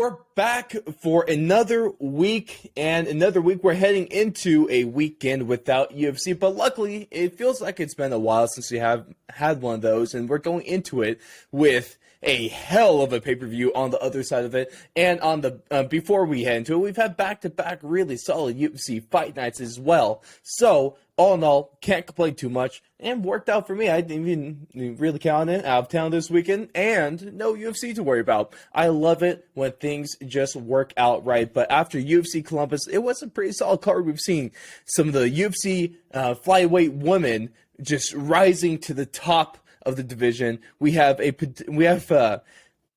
we're back for another week, and another week we're heading into a weekend without UFC, but luckily it feels like it's been a while since we have had one of those, and we're going into it with a hell of a pay-per-view on the other side of it. And on the before we head into it, we've had back-to-back really solid UFC fight nights as well. So all in all, can't complain too much, and worked out for me. I didn't even really count it out of town this weekend, and no UFC to worry about. I love it when things just work out right. But after UFC Columbus, it was a pretty solid card. We've seen some of the UFC flyweight women just rising to the top of the division. We have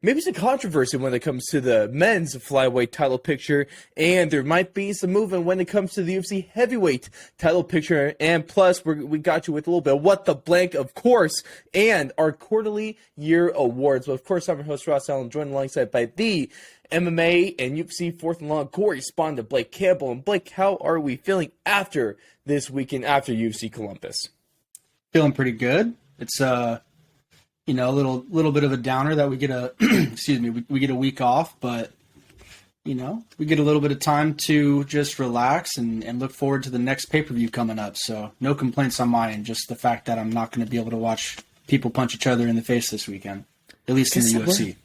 maybe some controversy when it comes to the men's flyweight title picture, and there might be some movement when it comes to the UFC heavyweight title picture. And plus, we got you with a little bit of what the blank, of course, and our quarterly year awards. But of course, I'm your host Ross Allen, joined alongside by the MMA and UFC fourth and long correspondent Blake Campbell. And Blake, how are we feeling after this weekend, after UFC Columbus? Feeling pretty good. It's a little bit of a downer that we get a we get a week off, but we get a little bit of time to just relax and look forward to the next pay-per-view coming up. So no complaints on my end, just the fact that I'm not going to be able to watch people punch each other in the face this weekend, at least in the UFC.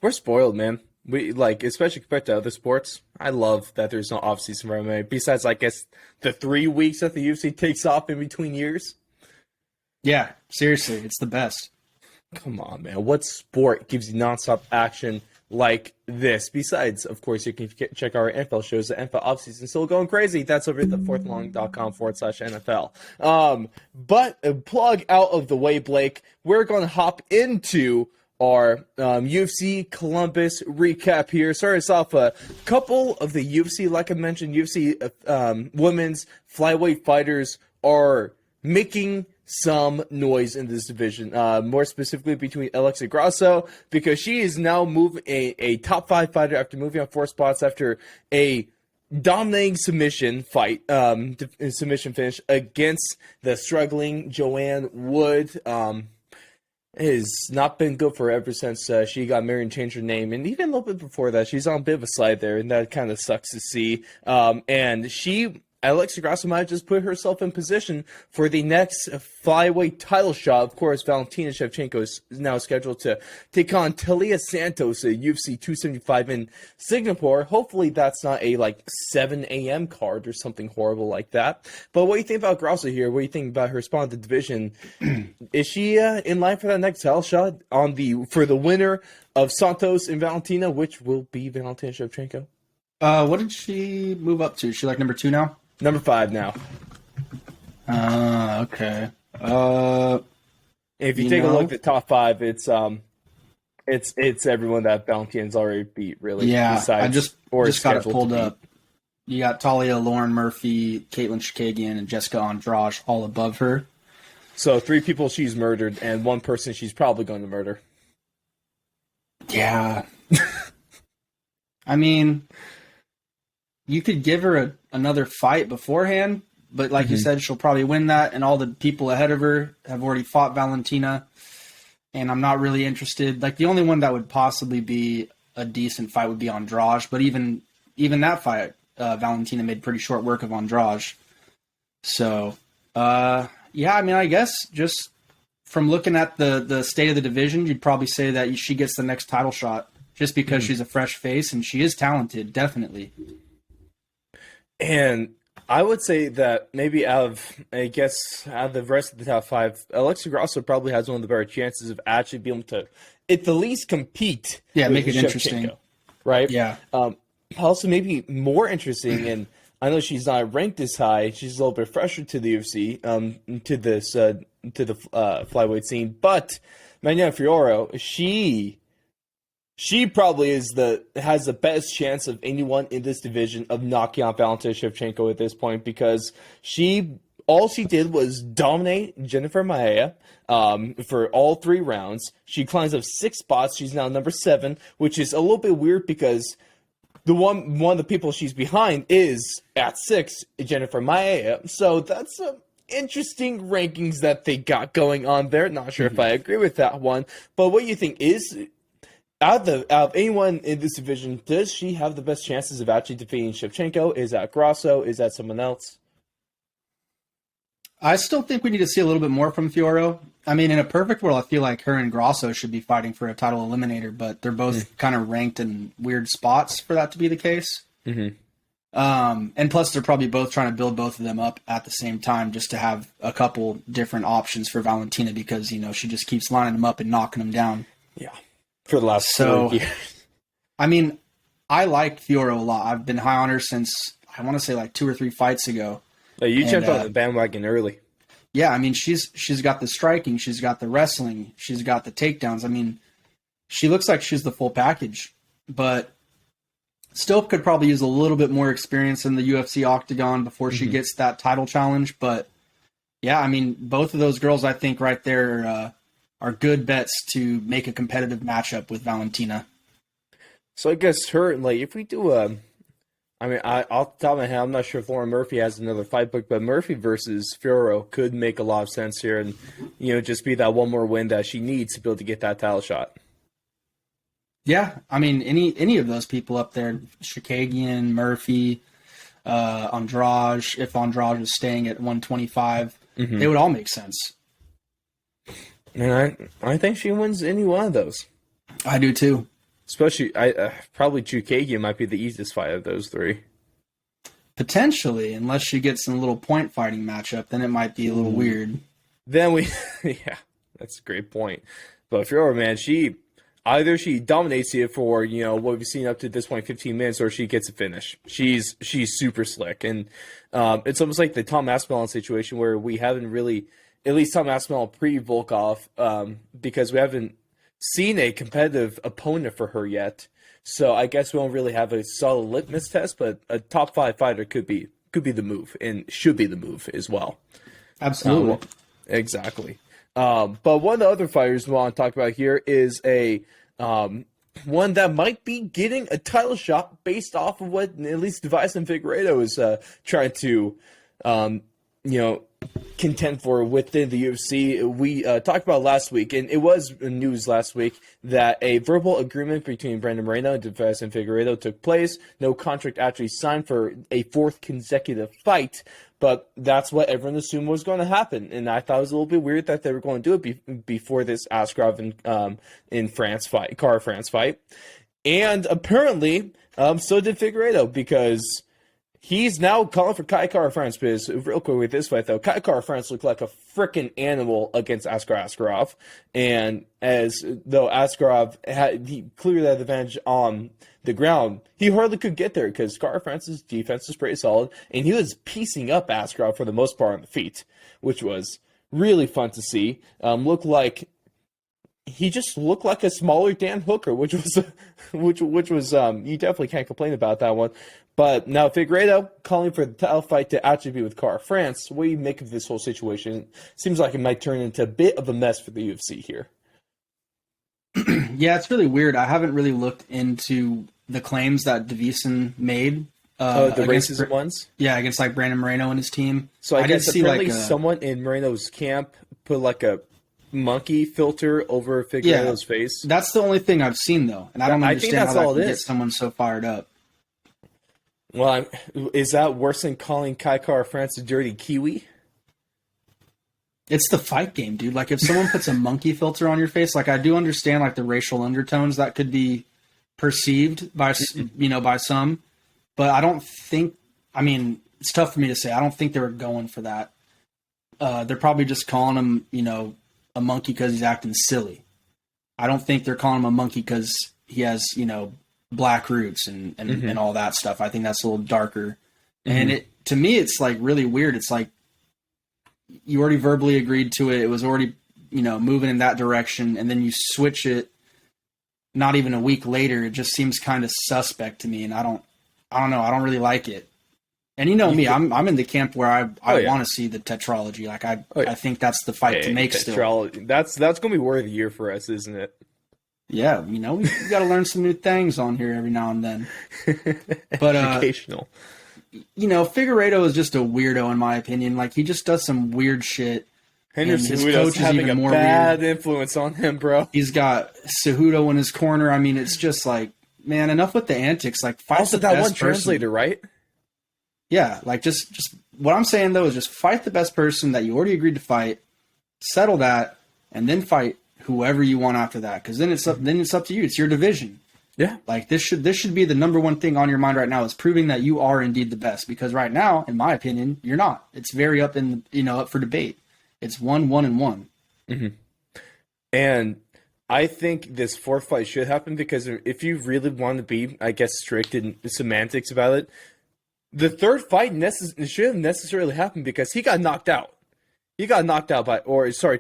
We're spoiled, man. We especially compared to other sports. I love that there's no off-season for MMA. Besides, I guess, the 3 weeks that the UFC takes off in between years. Yeah, seriously, it's the best. Come on, man. What sport gives you nonstop action like this? Besides, of course, you can check our NFL shows. The NFL offseason still going crazy. That's over at thefourthlong.com/NFL. But a plug out of the way, Blake. We're going to hop into our UFC Columbus recap here. Start us off a couple of the UFC, like I mentioned, UFC women's flyweight fighters are making some noise in this division, more specifically between Alexa Grasso, because she is now moving a top 5 fighter after moving on 4 spots after a dominating submission fight, submission finish against the struggling Joanne Wood. Has not been good for her ever since she got married and changed her name, and even a little bit before that, she's on a bit of a slide there, and that kind of sucks to see. And Alexa Grasso might just put herself in position for the next flyweight title shot. Of course, Valentina Shevchenko is now scheduled to take on Talia Santos at UFC 275 in Singapore. Hopefully that's not a 7 a.m. card or something horrible like that. But what do you think about Grasso here? What do you think about her spot in the division? Is she in line for that next title shot for the winner of Santos and Valentina, which will be Valentina Shevchenko? What did she move up to? Is she number 2 now? Number 5 now. Okay. If you take a look at the top 5, it's everyone that Valentina's already beat, really. Yeah, I just got it pulled up. Beat. You got Talia, Lauren Murphy, Caitlin Chikagian, and Jessica Andrade all above her. So 3 people she's murdered, and 1 person she's probably going to murder. Yeah. I mean, you could give her another fight beforehand, but like you said, she'll probably win that, and all the people ahead of her have already fought Valentina, and I'm not really interested. The only one that would possibly be a decent fight would be Andrade, but even that fight, Valentina made pretty short work of Andrade. So, I mean, I guess just from looking at the state of the division, you'd probably say that she gets the next title shot just because she's a fresh face, and she is talented, definitely. And I would say that maybe out of the rest of the top 5, Alexa Grasso probably has one of the better chances of actually being able to, at the least, compete. Yeah, make it Shevchenko, interesting. Right? Yeah. Also, maybe more interesting, and I know she's not ranked as high. She's a little bit fresher to the UFC, to the flyweight scene. But Manuela Fiorot, she probably has the best chance of anyone in this division of knocking out Valentina Shevchenko at this point, because all she did was dominate Jennifer Maia for all 3 rounds. She climbs up 6 spots. She's now number 7, which is a little bit weird because one of the people she's behind is at 6, Jennifer Maia. So that's interesting rankings that they got going on there. Not sure if I agree with that one, but what do you think? out of anyone in this division, does she have the best chances of actually defeating Shevchenko? Is that Grasso? Is that someone else? I still think we need to see a little bit more from Fiorot. I mean, in a perfect world, I feel like her and Grasso should be fighting for a title eliminator, but they're both kind of ranked in weird spots for that to be the case. Mm-hmm. And plus, they're probably both trying to build both of them up at the same time just to have a couple different options for Valentina because, she just keeps lining them up and knocking them down. Yeah. For the last 4 years. I mean, I like Fiorot a lot. I've been high on her since, I want to say, like 2 or 3 fights ago. You jumped on the bandwagon early. Yeah, I mean, she's got the striking, she's got the wrestling, she's got the takedowns. I mean, she looks like she's the full package, but still could probably use a little bit more experience in the UFC octagon before she gets that title challenge. But yeah, I mean, both of those girls, I think right there are good bets to make a competitive matchup with Valentina. So I guess if we do off the top of my head, I'm not sure if Lauren Murphy has another fight book, but Murphy versus Fiorot could make a lot of sense here and, just be that one more win that she needs to be able to get that title shot. Yeah, I mean, any of those people up there, Shakagian, Murphy, Andrade, if Andrade is staying at 125, they would all make sense. And I think she wins any one of those. I do too. Especially, probably Chukagian might be the easiest fight of those three. Potentially, unless she gets in a little point fighting matchup, then it might be a little weird. Then yeah, that's a great point. But Fiorot, man, either she dominates it for, what we've seen up to this point, 15 minutes, or she gets a finish. She's super slick. And it's almost like the Tom Aspinall situation where we haven't really, at least Tom Aspinall pre-Volkov, because we haven't seen a competitive opponent for her yet. So I guess we don't really have a solid litmus test, but a top 5 fighter could be the move and should be the move as well. Absolutely. Exactly. But one of the other fighters we want to talk about here is a one that might be getting a title shot based off of what at least Diaz and Figueiredo is trying to, contend for within the UFC. We talked about last week, and it was news last week that a verbal agreement between Brandon Moreno and Diaz and Figueiredo took place. No contract actually signed for a 4th consecutive fight. But that's what everyone assumed was going to happen, and I thought it was a little bit weird that they were going to do it before this Askarov in France fight, Cara France fight, and apparently so did Figueiredo because he's now calling for Kai Cara France. Because real quick with this fight though, Kai Cara France looked like a freaking animal against Askarov, and as though Askarov he clearly had the advantage on the ground, he hardly could get there because Cara France's defense is pretty solid, and he was piecing up Askarov for the most part on the feet, which was really fun to see. He just looked like a smaller Dan Hooker, which was you definitely can't complain about that one. But now Figueiredo calling for the title fight to actually be with Cara France. What do you make of this whole situation? Seems like it might turn into a bit of a mess for the UFC here. Yeah, it's really weird. I haven't really looked into the claims that Davison made. The racism ones? Yeah, against like Brandon Moreno and his team. So I guess apparently someone in Moreno's camp put like a monkey filter over Figueiredo's face. That's the only thing I've seen though, and I don't understand how that can get someone so fired up. Well, is that worse than calling Kai Cara France a dirty Kiwi? It's the fight game, dude. Like if someone puts a monkey filter on your face, like I do understand like the racial undertones that could be perceived by by some, but I don't think. I mean, it's tough for me to say. I don't think they were going for that. They're probably just calling him, a monkey because he's acting silly. I don't think they're calling him a monkey because he has, black roots and all that stuff. I think that's a little darker. And to me, it's like really weird. It's like you already verbally agreed to it. It was already, moving in that direction. And then you switch it not even a week later. It just seems kind of suspect to me. And I don't know. I don't really like it. And me, I'm in the camp where I want to see the tetralogy. Like I think that's the fight to make still. That's going to be word of the year for us, isn't it? Yeah, we got to learn some new things on here every now and then. But occasional. Figueiredo is just a weirdo in my opinion. Like he just does some weird shit. Henry his Cejudo's coach is having even a more bad weird. influence on him, bro. He's got Cejudo in his corner. I mean, it's just like, man, enough with the antics. Like, fight Also, the that best one person. translator, right? Yeah, like just what I'm saying though is just fight the best person that you already agreed to fight, settle that, and then fight whoever you want after that. Because then it's up to you. It's your division. Yeah. Like this should be the number one thing on your mind right now is proving that you are indeed the best. Because right now, in my opinion, you're not. It's very up for debate. It's 1-1-1. Mm-hmm. And I think this fourth fight should happen because if you really want to be, I guess, strict in semantics about it, the third fight shouldn't necessarily happen because he got knocked out. He got knocked out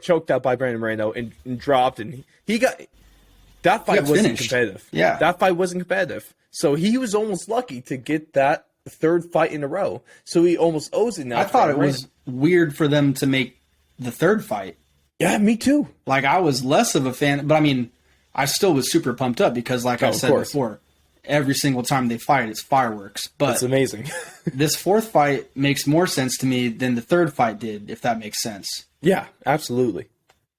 choked out by Brandon Moreno and dropped, and that fight wasn't finished. competitive. Yeah. That fight wasn't competitive. So he was almost lucky to get that third fight in a row. So he almost owes it now. I thought it was weird for them to make the third fight. Yeah, me too. Like, I was less of a fan, but I mean, I still was super pumped up because, like I said before, every single time they fight, it's fireworks. But it's amazing. this fourth fight makes more sense to me than the third fight did, if that makes sense. Yeah, absolutely.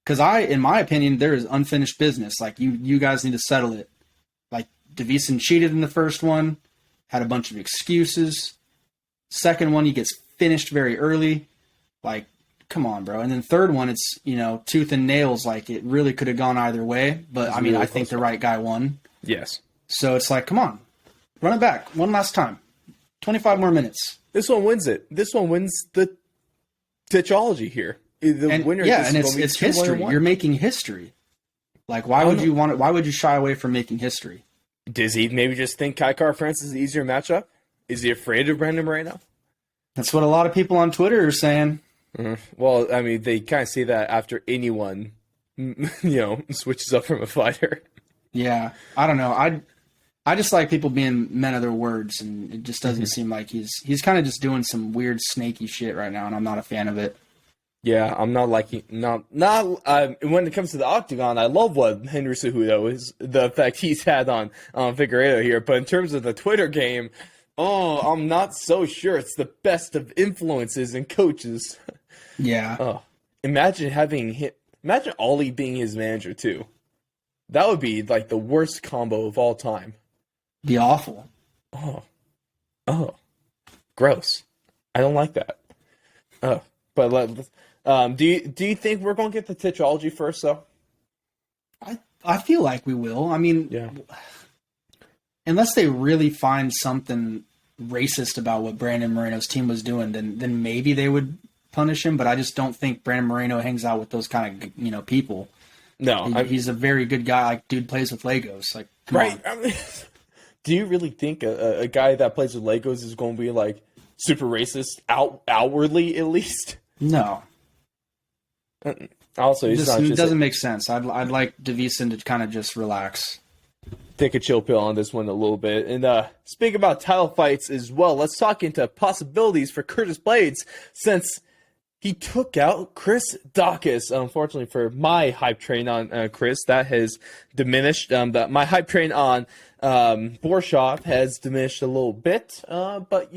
Because in my opinion, there is unfinished business. Like, you guys need to settle it. Like, Davison cheated in the first one, had a bunch of excuses. Second one, he gets finished very early. Like, come on, bro. And then third one, it's, tooth and nails. Like, it really could have gone either way. But, I mean, really I think the right guy won. Yes. So it's like, come on. Run it back. One last time. 25 more minutes. This one wins it. This one wins the titchology here. The winner. Yeah, and it's history. You're making history. Like, why would you want it? Why would you shy away from making history? Does he maybe just think Kai Kara-France is an easier matchup? Is he afraid of Brandon Moreno? That's what a lot of people on Twitter are saying. Mm-hmm. Well, I mean, they kind of say that after anyone, switches up from a fighter. Yeah, I don't know. I just like people being men of their words, and it just doesn't seem like he's kind of just doing some weird snaky shit right now, and I'm not a fan of it. Yeah, I'm not liking when it comes to the octagon. I love what Henry Cejudo is, the effect he's had on Figueiredo here, but in terms of the Twitter game, I'm not so sure it's the best of influences and coaches. Yeah. Imagine Ollie being his manager too. That would be like the worst combo of all time. Be awful. Oh, gross. I don't like that. But do you think we're going to get the titchology first though? I feel like we will. I mean, yeah. Unless they really find something racist about what Brandon Moreno's team was doing, then maybe they would punish him. But I just don't think Brandon Moreno hangs out with those kind of people. No, he's a very good guy. Like, dude plays with Legos. Like, right. I mean, do you really think a guy that plays with Legos is going to be like super racist outwardly at least? No. Also, it doesn't make sense. I'd like Davison to kind of just relax. Take a chill pill on this one a little bit. And speaking about title fights as well, let's talk into possibilities for Curtis Blades since he took out Chris Daukaus. Unfortunately for my hype train on Chris, that has diminished. My hype train on Borshoff has diminished a little bit. But,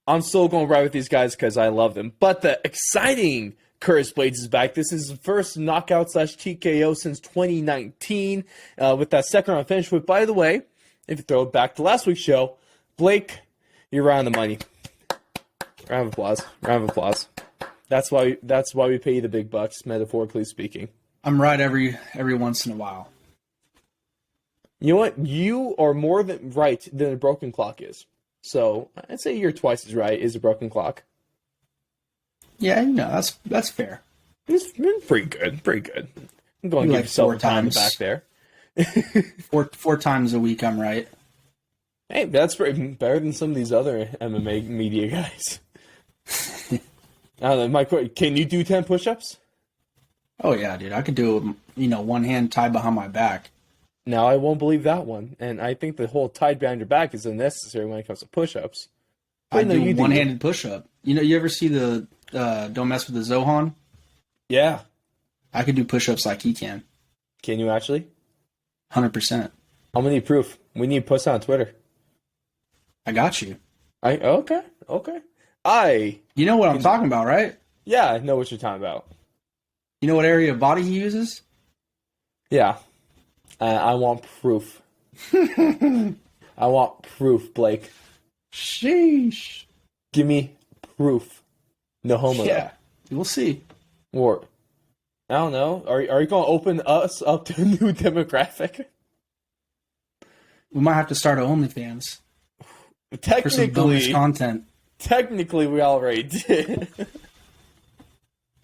I'm still going to ride with these guys because I love them. But the exciting Curtis Blades is back. This is his first knockout/TKO since 2019 with that second round finish. But by the way, if you throw it back to last week's show, Blake, you're right on the money. Round of applause. Round of applause. That's why we pay you the big bucks, metaphorically speaking. I'm right every once in a while. You know what? You are more than right than a broken clock is. So I'd say you're twice as right as a broken clock. Yeah, that's fair. It's been pretty good. Pretty good. I'm going to give yourself a pat on the back there. four times a week, I'm right. Hey, that's better than some of these other MMA media guys. I don't know, Mike, can you do 10 push-ups? Oh, yeah, dude. I could do, one hand tied behind my back. Now, I won't believe that one. And I think the whole tied behind your back is unnecessary when it comes to push-ups. I do one-handed push-up. You ever see the Don't Mess with the Zohan? Yeah. I could do push-ups like he can. Can you actually? 100%. I'm going to need proof. We need posts on Twitter. I got you. Okay. You know what I'm talking about, right? Yeah, I know what you're talking about. You know what area of body he uses? Yeah. I want proof. I want proof, Blake. Sheesh. Give me proof. No homo. Yeah, we'll see. Or, I don't know. Are you going to open us up to a new demographic? We might have to start our OnlyFans for some bonus Technically, content. we already did.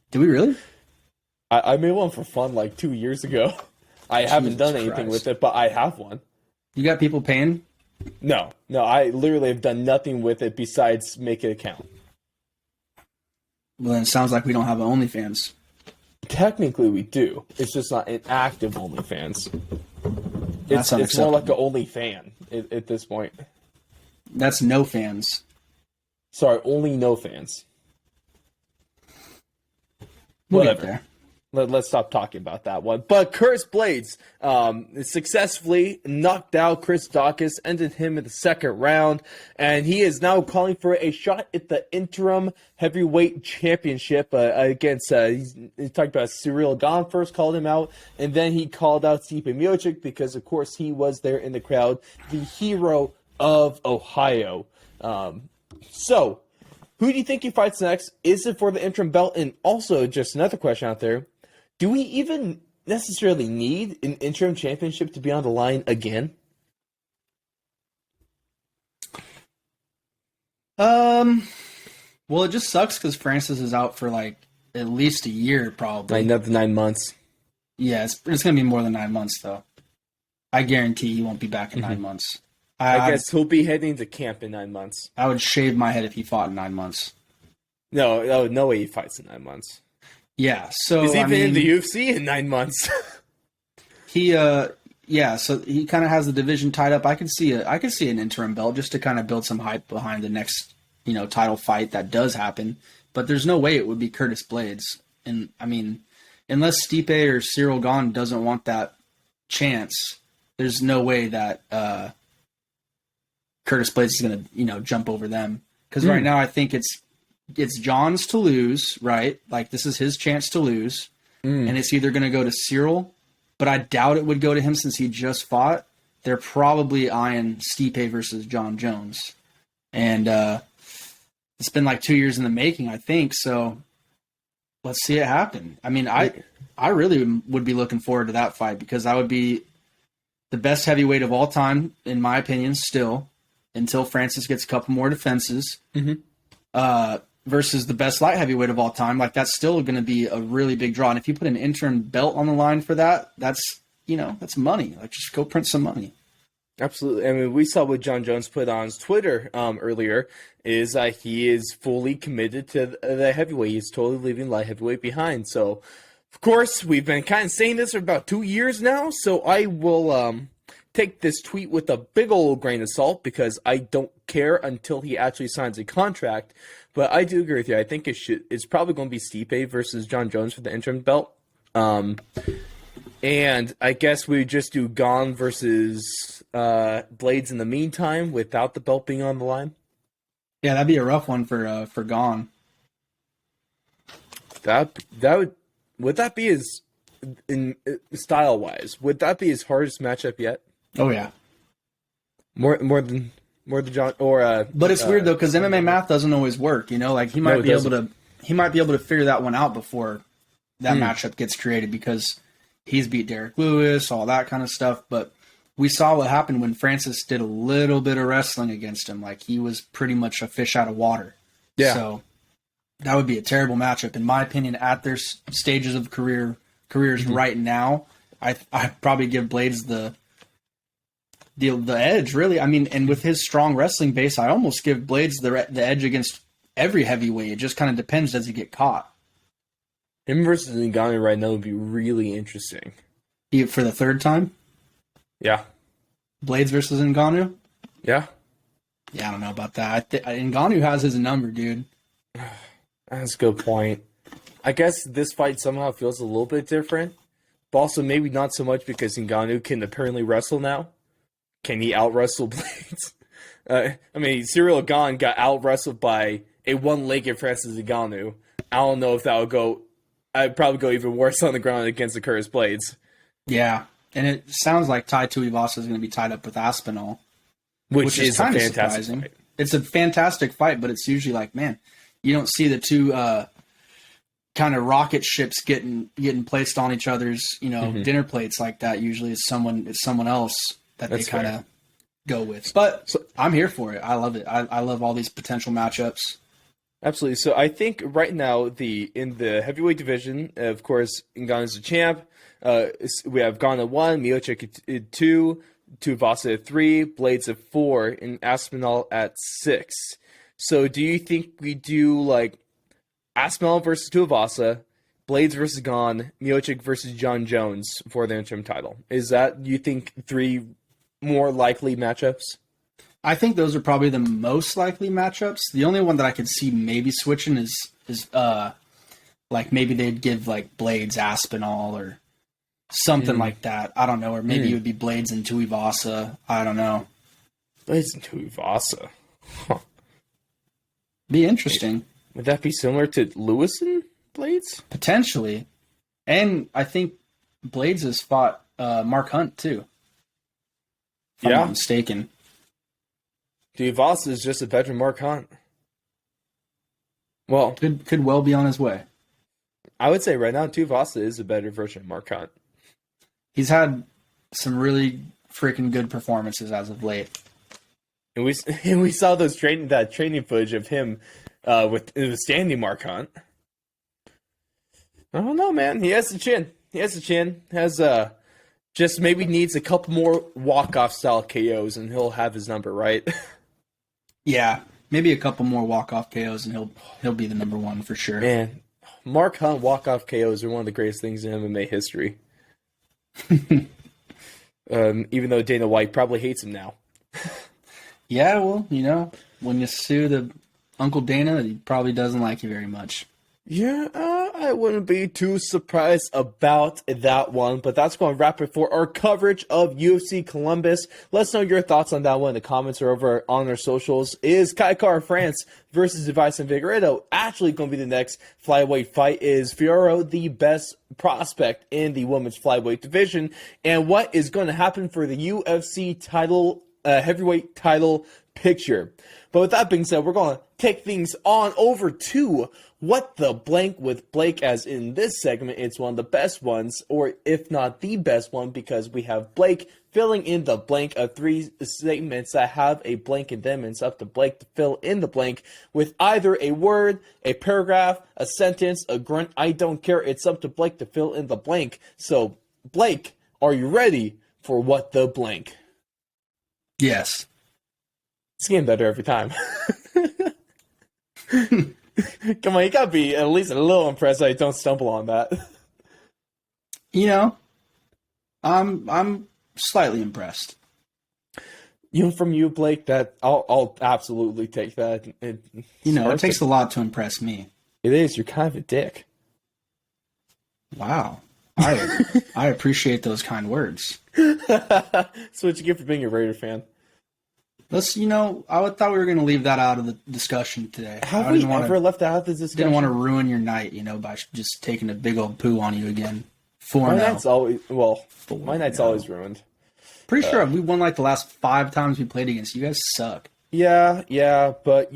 Do we really? I made one for fun like 2 years ago. I haven't done anything Christ. with it, but I have one. You got people paying? No, I literally have done nothing with it besides make it count. Well, then it sounds like we don't have an OnlyFans. Technically, we do. It's just not an active OnlyFans. That's It's more like an unacceptable. only fan at this point. That's no fans. Sorry, only no fans. We'll get Whatever. there. Let's stop talking about that one. But Curtis Blades successfully knocked out Chris Dawkins, ended him in the second round, and he is now calling for a shot at the interim heavyweight championship against, he talked about Cyril Gane first, called him out, and then he called out Stipe Miocic because, of course, he was there in the crowd, the hero of Ohio. So, who do you think he fights next? Is it for the interim belt? And also, just another question out there. Do we even necessarily need an interim championship to be on the line again? Well, it just sucks because Francis is out for like at least a year, probably. Like another 9 months. Yeah, it's going to be more than 9 months, though. I guarantee he won't be back in 9 months. I guess he'll be heading to camp in 9 months. I would shave my head if he fought in 9 months. No way he fights in 9 months. Yeah, so He's even in the UFC in 9 months. So he kind of has the division tied up. I could see an interim belt just to kind of build some hype behind the next, title fight that does happen. But there's no way it would be Curtis Blades. And I mean, unless Stipe or Cyril Gane doesn't want that chance, there's no way that Curtis Blades is going to, jump over them. Because right now I think it's John's to lose, right? Like, this is his chance to lose. And it's either going to go to Cyril, but I doubt it would go to him since he just fought. They're probably eyeing Stipe versus John Jones. And it's been like 2 years in the making, I think. So let's see it happen. I mean, I really would be looking forward to that fight because that would be the best heavyweight of all time, in my opinion, still, until Francis gets a couple more defenses. Versus the best light heavyweight of all time. Like, that's still going to be a really big draw. And if you put an interim belt on the line for that, that's money. Like, just go print some money. Absolutely. I mean, we saw what John Jones put on his Twitter earlier, is he is fully committed to the heavyweight. He's totally leaving light heavyweight behind. So, of course, we've been kind of saying this for about 2 years now, so I will take this tweet with a big old grain of salt because I don't care until he actually signs a contract. But I do agree with you. I think it's probably going to be Stipe versus John Jones for the interim belt. And I guess we just do Gane versus Blades in the meantime without the belt being on the line. Yeah, that'd be a rough one for Gane. Would that be his, in style wise? Would that be his hardest matchup yet? Oh yeah, More than John or. But it's weird though because MMA math doesn't always work. Like he might be able to figure that one out before that matchup gets created because he's beat Derek Lewis, all that kind of stuff. But we saw what happened when Francis did a little bit of wrestling against him. Like, he was pretty much a fish out of water. Yeah. So that would be a terrible matchup, in my opinion, at their stages of careers right now. I probably give Blades the edge, really. I mean, and with his strong wrestling base, I almost give Blades the edge against every heavyweight. It just kind of depends, does he get caught? Him versus Inganu right now would be really interesting. For the third time? Yeah. Blades versus Inganu? Yeah. Yeah, I don't know about that. Inganu has his number, dude. That's a good point. I guess this fight somehow feels a little bit different, but also maybe not so much because Inganu can apparently wrestle now. Can he out-wrestle Blades? Cyril Gane got out-wrestled by a one-legged Francis Ngannou. I don't know if that would go I'd probably go even worse on the ground against the Curtis Blades. Yeah, and it sounds like Tai Tuivasa is going to be tied up with Aspinall, Which is a kind of fantastic surprising. fight. It's a fantastic fight, but it's usually like, man, you don't see the two kind of rocket ships getting placed on each other's, dinner plates like that. Usually it's someone else that they kind of go with. But I'm here for it. I love it. I love all these potential matchups. Absolutely. So I think right now in the heavyweight division, of course, Ngannou's the champ. We have Ngannou 1, Miocic at 2, Tuivasa at 3, Blades at 4, and Aspinall at 6. So do you think we do like Aspinall versus Tuivasa, Blades versus Ngannou, Miocic versus John Jones for the interim title? Is that, you think, 3 more likely matchups? I think those are probably the most likely matchups. The only one that I could see maybe switching is like maybe they'd give like Blades Aspinall or something like that. I don't know. Or maybe it would be Blades and Tuivasa. I don't know. Blades and Tuivasa. Huh. Be interesting. Would that be similar to Lewis and Blades? Potentially. And I think Blades has fought Mark Hunt too. If I'm not mistaken. Tuivasa is just a better Mark Hunt. Well, could well be on his way. I would say right now Tuivasa is a better version of Mark Hunt. He's had some really freaking good performances as of late. And we saw that training footage of him with standing Mark Hunt. I don't know, man. He has the chin. Just maybe needs a couple more walk-off style KOs and he'll have his number, right? Yeah, maybe a couple more walk-off KOs and he'll be the number 1 for sure. Man, Mark Hunt walk-off KOs are one of the greatest things in MMA history. Even though Dana White probably hates him now. Yeah, well, when you sue the Uncle Dana, he probably doesn't like you very much. Yeah, I wouldn't be too surprised about that one, but that's going to wrap it for our coverage of UFC Columbus. Let us know your thoughts on that one in the comments or over on our socials. Is Kai Kara France versus Diaz and Figueiredo actually going to be the next flyweight fight? Is Fiorot the best prospect in the women's flyweight division? And what is going to happen for the UFC title, heavyweight title picture? But with that being said, we're going to take things on over to What the Blank with Blake, as in this segment, it's one of the best ones, or if not the best one, because we have Blake filling in the blank of 3 statements that have a blank in them, and it's up to Blake to fill in the blank with either a word, a paragraph, a sentence, a grunt. I don't care. It's up to Blake to fill in the blank. So, Blake, are you ready for What the Blank? Yes. It's getting better every time. Come on, you gotta be at least a little impressed that I don't stumble on that. I'm slightly impressed. From you, Blake, that I'll absolutely take that. It takes a lot to impress me. It is. You're kind of a dick. Wow. I appreciate those kind words. That's what you get for being a Raider fan. I thought we were going to leave that out of the discussion today. Have we ever left out of the discussion? Didn't want to ruin your night, by just taking a big old poo on you again. My night's always always ruined. Pretty sure we won like the last 5 times we played against you. You guys suck. Yeah, but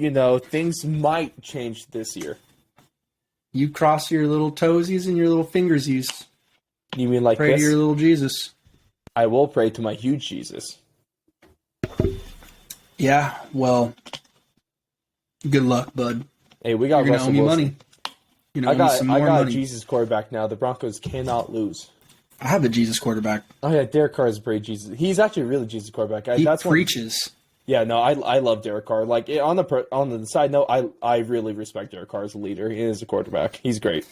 things might change this year. You cross your little toesies and your little fingersies. You mean like pray this? to your little Jesus. I will pray to my huge Jesus. Yeah, well, good luck, bud. Hey, we got You're Russell gonna owe me Wilson. money. I got a Jesus quarterback now. The Broncos cannot lose. I have a Jesus quarterback. Oh yeah, Derek Carr is a great Jesus. He's actually a really Jesus quarterback. He preaches. Yeah, no, I love Derek Carr. Like on the side note, I really respect Derek Carr as a leader and as a quarterback. He's great.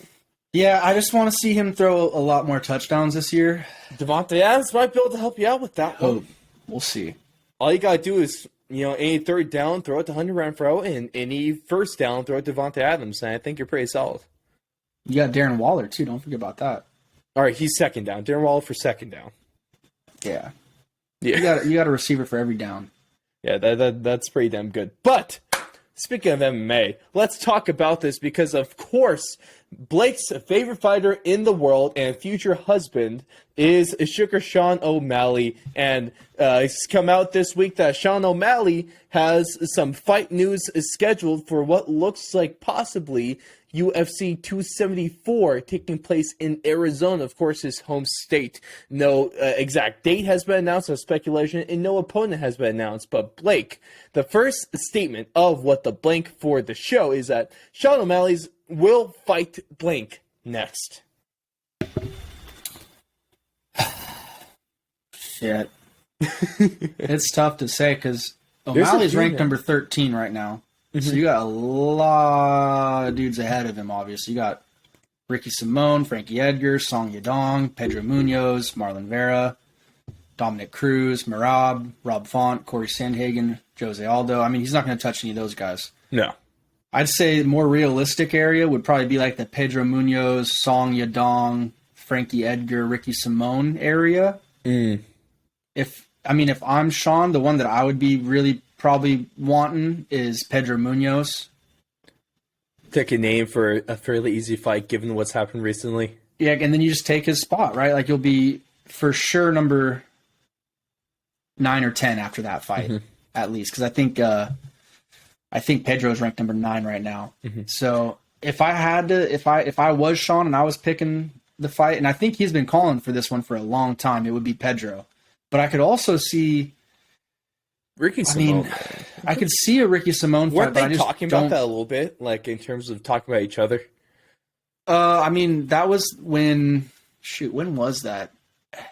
Yeah, I just want to see him throw a lot more touchdowns this year. Devontae Adams might be able to help you out with that one. We'll see. All you gotta do is, any third down, throw it to Hunter Renfrow, and any first down, throw it to Devontae Adams, and I think you're pretty solid. You got Darren Waller too. Don't forget about that. All right, he's second down. Darren Waller for second down. Yeah. You got a receiver for every down. Yeah, that's pretty damn good. But speaking of MMA, let's talk about this because, of course, Blake's favorite fighter in the world and future husband is Sugar Sean O'Malley. And it's come out this week that Sean O'Malley has some fight news scheduled for what looks like possibly UFC 274 taking place in Arizona, of course, his home state. No exact date has been announced, no speculation, and no opponent has been announced. But Blake, the first statement of what the blank for the show is that Sean O'Malley's will fight blank next. Shit. It's tough to say because O'Malley's ranked number 13 right now. So you got a lot of dudes ahead of him, obviously. You got Ricky Simón, Frankie Edgar, Song Yadong, Pedro Munoz, Marlon Vera, Dominic Cruz, Merab, Rob Font, Corey Sandhagen, Jose Aldo. I mean, he's not going to touch any of those guys. No. I'd say the more realistic area would probably be like the Pedro Munoz, Song Yadong, Frankie Edgar, Ricky Simón area. If I'm Sean, the one that I would be really probably wanting is Pedro Munoz. Take a name for a fairly easy fight given what's happened recently. Yeah, and then you just take his spot, right? Like you'll be for sure number 9 or 10 after that fight, at least. Because I think Pedro's ranked number 9 right now. So if I had to, if I was Sean and I was picking the fight, and I think he's been calling for this one for a long time, it would be Pedro. But I could also see Ricky Simón. I could see a Ricky Simón fight. Weren't but they I just talking about that a little bit, like in terms of talking about each other? That was when. Shoot, when was that?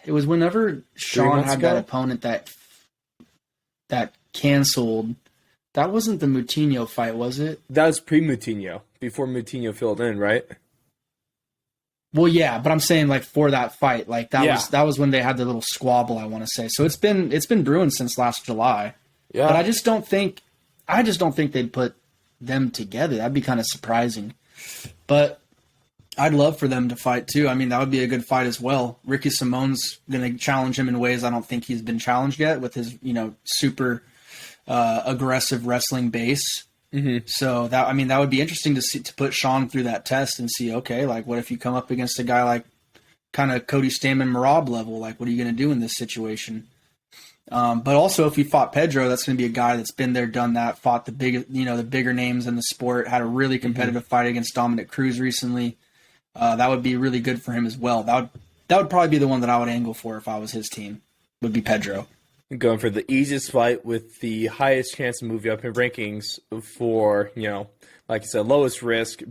It was whenever Sean had that opponent that canceled. That wasn't the Moutinho fight, was it? That was pre-Moutinho, before Moutinho filled in, right? Well, yeah, but I'm saying like for that fight, like that was when they had the little squabble, I want to say. So it's been brewing since last July. Yeah. But I just don't think they'd put them together. That'd be kind of surprising. But I'd love for them to fight too. I mean, that would be a good fight as well. Ricky Simón's going to challenge him in ways I don't think he's been challenged yet with his, super aggressive wrestling base. So that would be interesting to put Sean through that test and see, okay, like what if you come up against a guy like kind of Cody Stamann Merab level, like what are you going to do in this situation? But also if he fought Pedro, that's going to be a guy that's been there, done that, fought the bigger names in the sport, had a really competitive fight against Dominic Cruz recently. That would be really good for him as well. That would probably be the one that I would angle for if I was his team, would be Pedro. Going for the easiest fight with the highest chance to move you up in rankings for, like you said, lowest risk.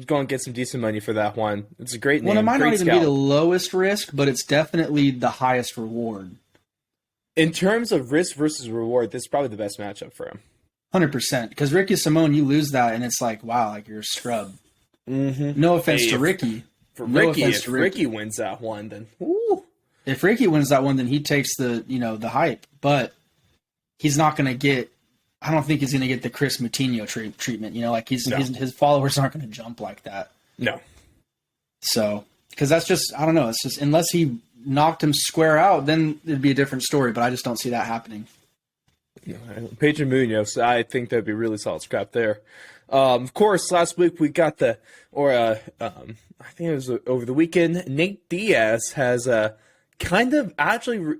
Go and get some decent money for that one. It's a great name. Well, it might not even be the lowest risk, but it's definitely the highest reward. In terms of risk versus reward, this is probably the best matchup for him. 100%. Because Ricky Simón, you lose that, and it's like, wow, like you're a scrub. No offense to Ricky. If Ricky wins that one, then woo. If Ricky wins that one, then he takes the hype. But he's not going to get. I don't think he's going to get the Chris Moutinho treatment. His followers aren't going to jump like that. No. So, because that's just, I don't know. It's just unless he knocked him square out, then it'd be a different story. But I just don't see that happening. Pedro Munoz, I think that'd be a really solid scrap there. Of course, last week we got I think it was over the weekend. Nate Diaz has kind of actually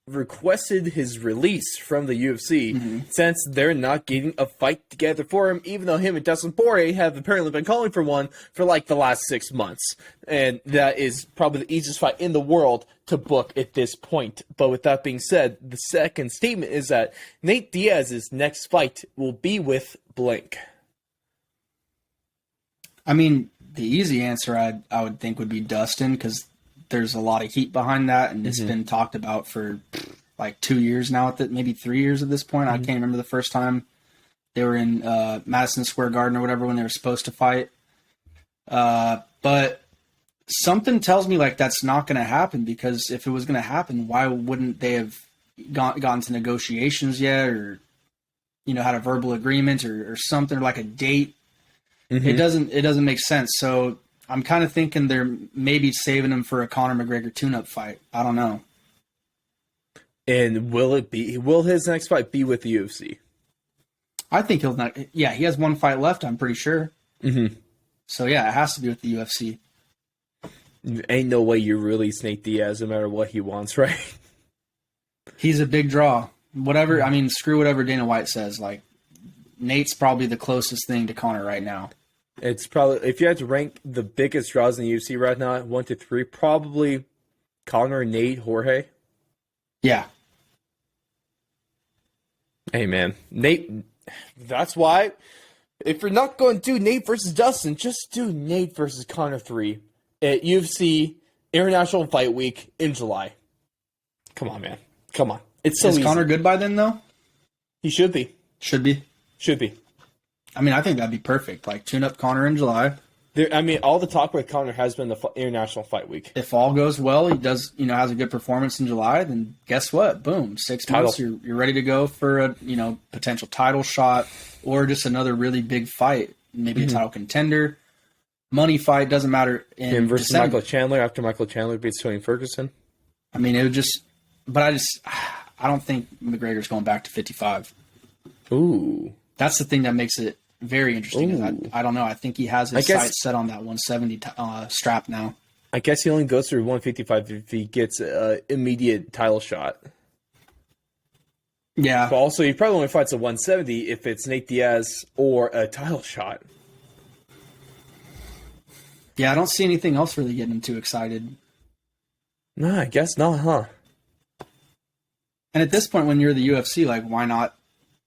requested his release from the UFC since they're not getting a fight together for him, even though him and Dustin Poirier have apparently been calling for one for like the last 6 months. And that is probably the easiest fight in the world to book at this point. But with that being said, the second statement is that Nate Diaz's next fight will be with blank. I mean, the easy answer I would think would be Dustin, because there's a lot of heat behind that, and it's been talked about for like 2 years now, maybe 3 years at this point. I can't remember the first time they were in Madison Square Garden or whatever when they were supposed to fight. But something tells me like that's not going to happen, because if it was going to happen, why wouldn't they have gotten to negotiations yet, or had a verbal agreement or something, or like a date? It doesn't make sense. So I'm kind of thinking they're maybe saving him for a Conor McGregor tune-up fight. I don't know. And will his next fight be with the UFC? I think he'll not. Yeah, he has one fight left, I'm pretty sure. Mm-hmm. So, yeah, it has to be with the UFC. Ain't no way you release Nate Diaz no matter what he wants, right? He's a big draw. Whatever, I mean, screw whatever Dana White says. Like, Nate's probably the closest thing to Conor right now. It's probably, if you had to rank the biggest draws in the UFC right now, 1 to 3, probably Conor, Nate, Jorge. Yeah. Hey, man. Nate, that's why, if you're not going to do Nate versus Dustin, just do Nate versus Conor 3 at UFC International Fight Week in July. Come on, man. Come on. It's so Is easy. Conor good by then, though? He should be. Should be. Should be. I mean, I think that'd be perfect. Like, tune up Conor in July. I mean, all the talk with Conor has been the International Fight Week. If all goes well, he does, has a good performance in July, then guess what? Boom, 6 months, you're ready to go for a, potential title shot or just another really big fight. Maybe a title contender, money fight, doesn't matter. Him versus December. Michael Chandler after Michael Chandler beats Tony Ferguson. I mean, it would just, but I don't think McGregor's going back to 55. Ooh. That's the thing that makes it very interesting. Is I don't know. I think he has his sights set on that 170 strap now. I guess he only goes through 155 if he gets an immediate title shot. Yeah. But also, he probably only fights at 170 if it's Nate Diaz or a title shot. Yeah, I don't see anything else really getting him too excited. No, I guess not, huh? And at this point, when you're the UFC, like, why not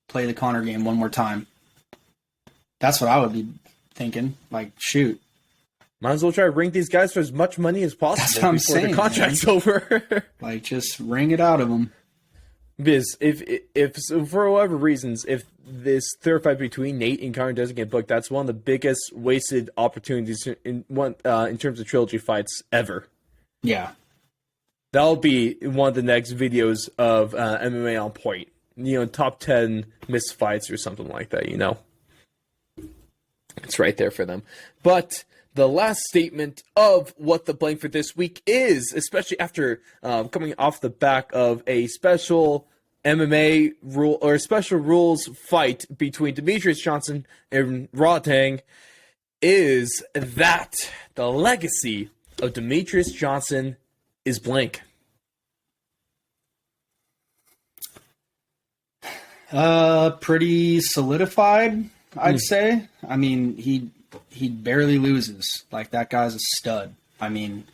play the Conor game one more time? That's what I would be thinking. Like, shoot. Might as well try to ring these guys for as much money as possible That's what I'm before saying, the contract's over. Like, just ring it out of them. Because if for whatever reasons, if this third fight between Nate and Conor doesn't get booked, that's one of the biggest wasted opportunities in terms of trilogy fights ever. Yeah. That'll be one of the next videos of MMA on point. Top 10 missed fights or something like that, It's right there for them. But the last statement of what the blank for this week is, especially after coming off the back of a special MMA rule or special rules fight between Demetrius Johnson and Rodtang, is that the legacy of Demetrius Johnson is blank. Pretty solidified, I'd say. I mean, he barely loses. Like, that guy's a stud. I mean,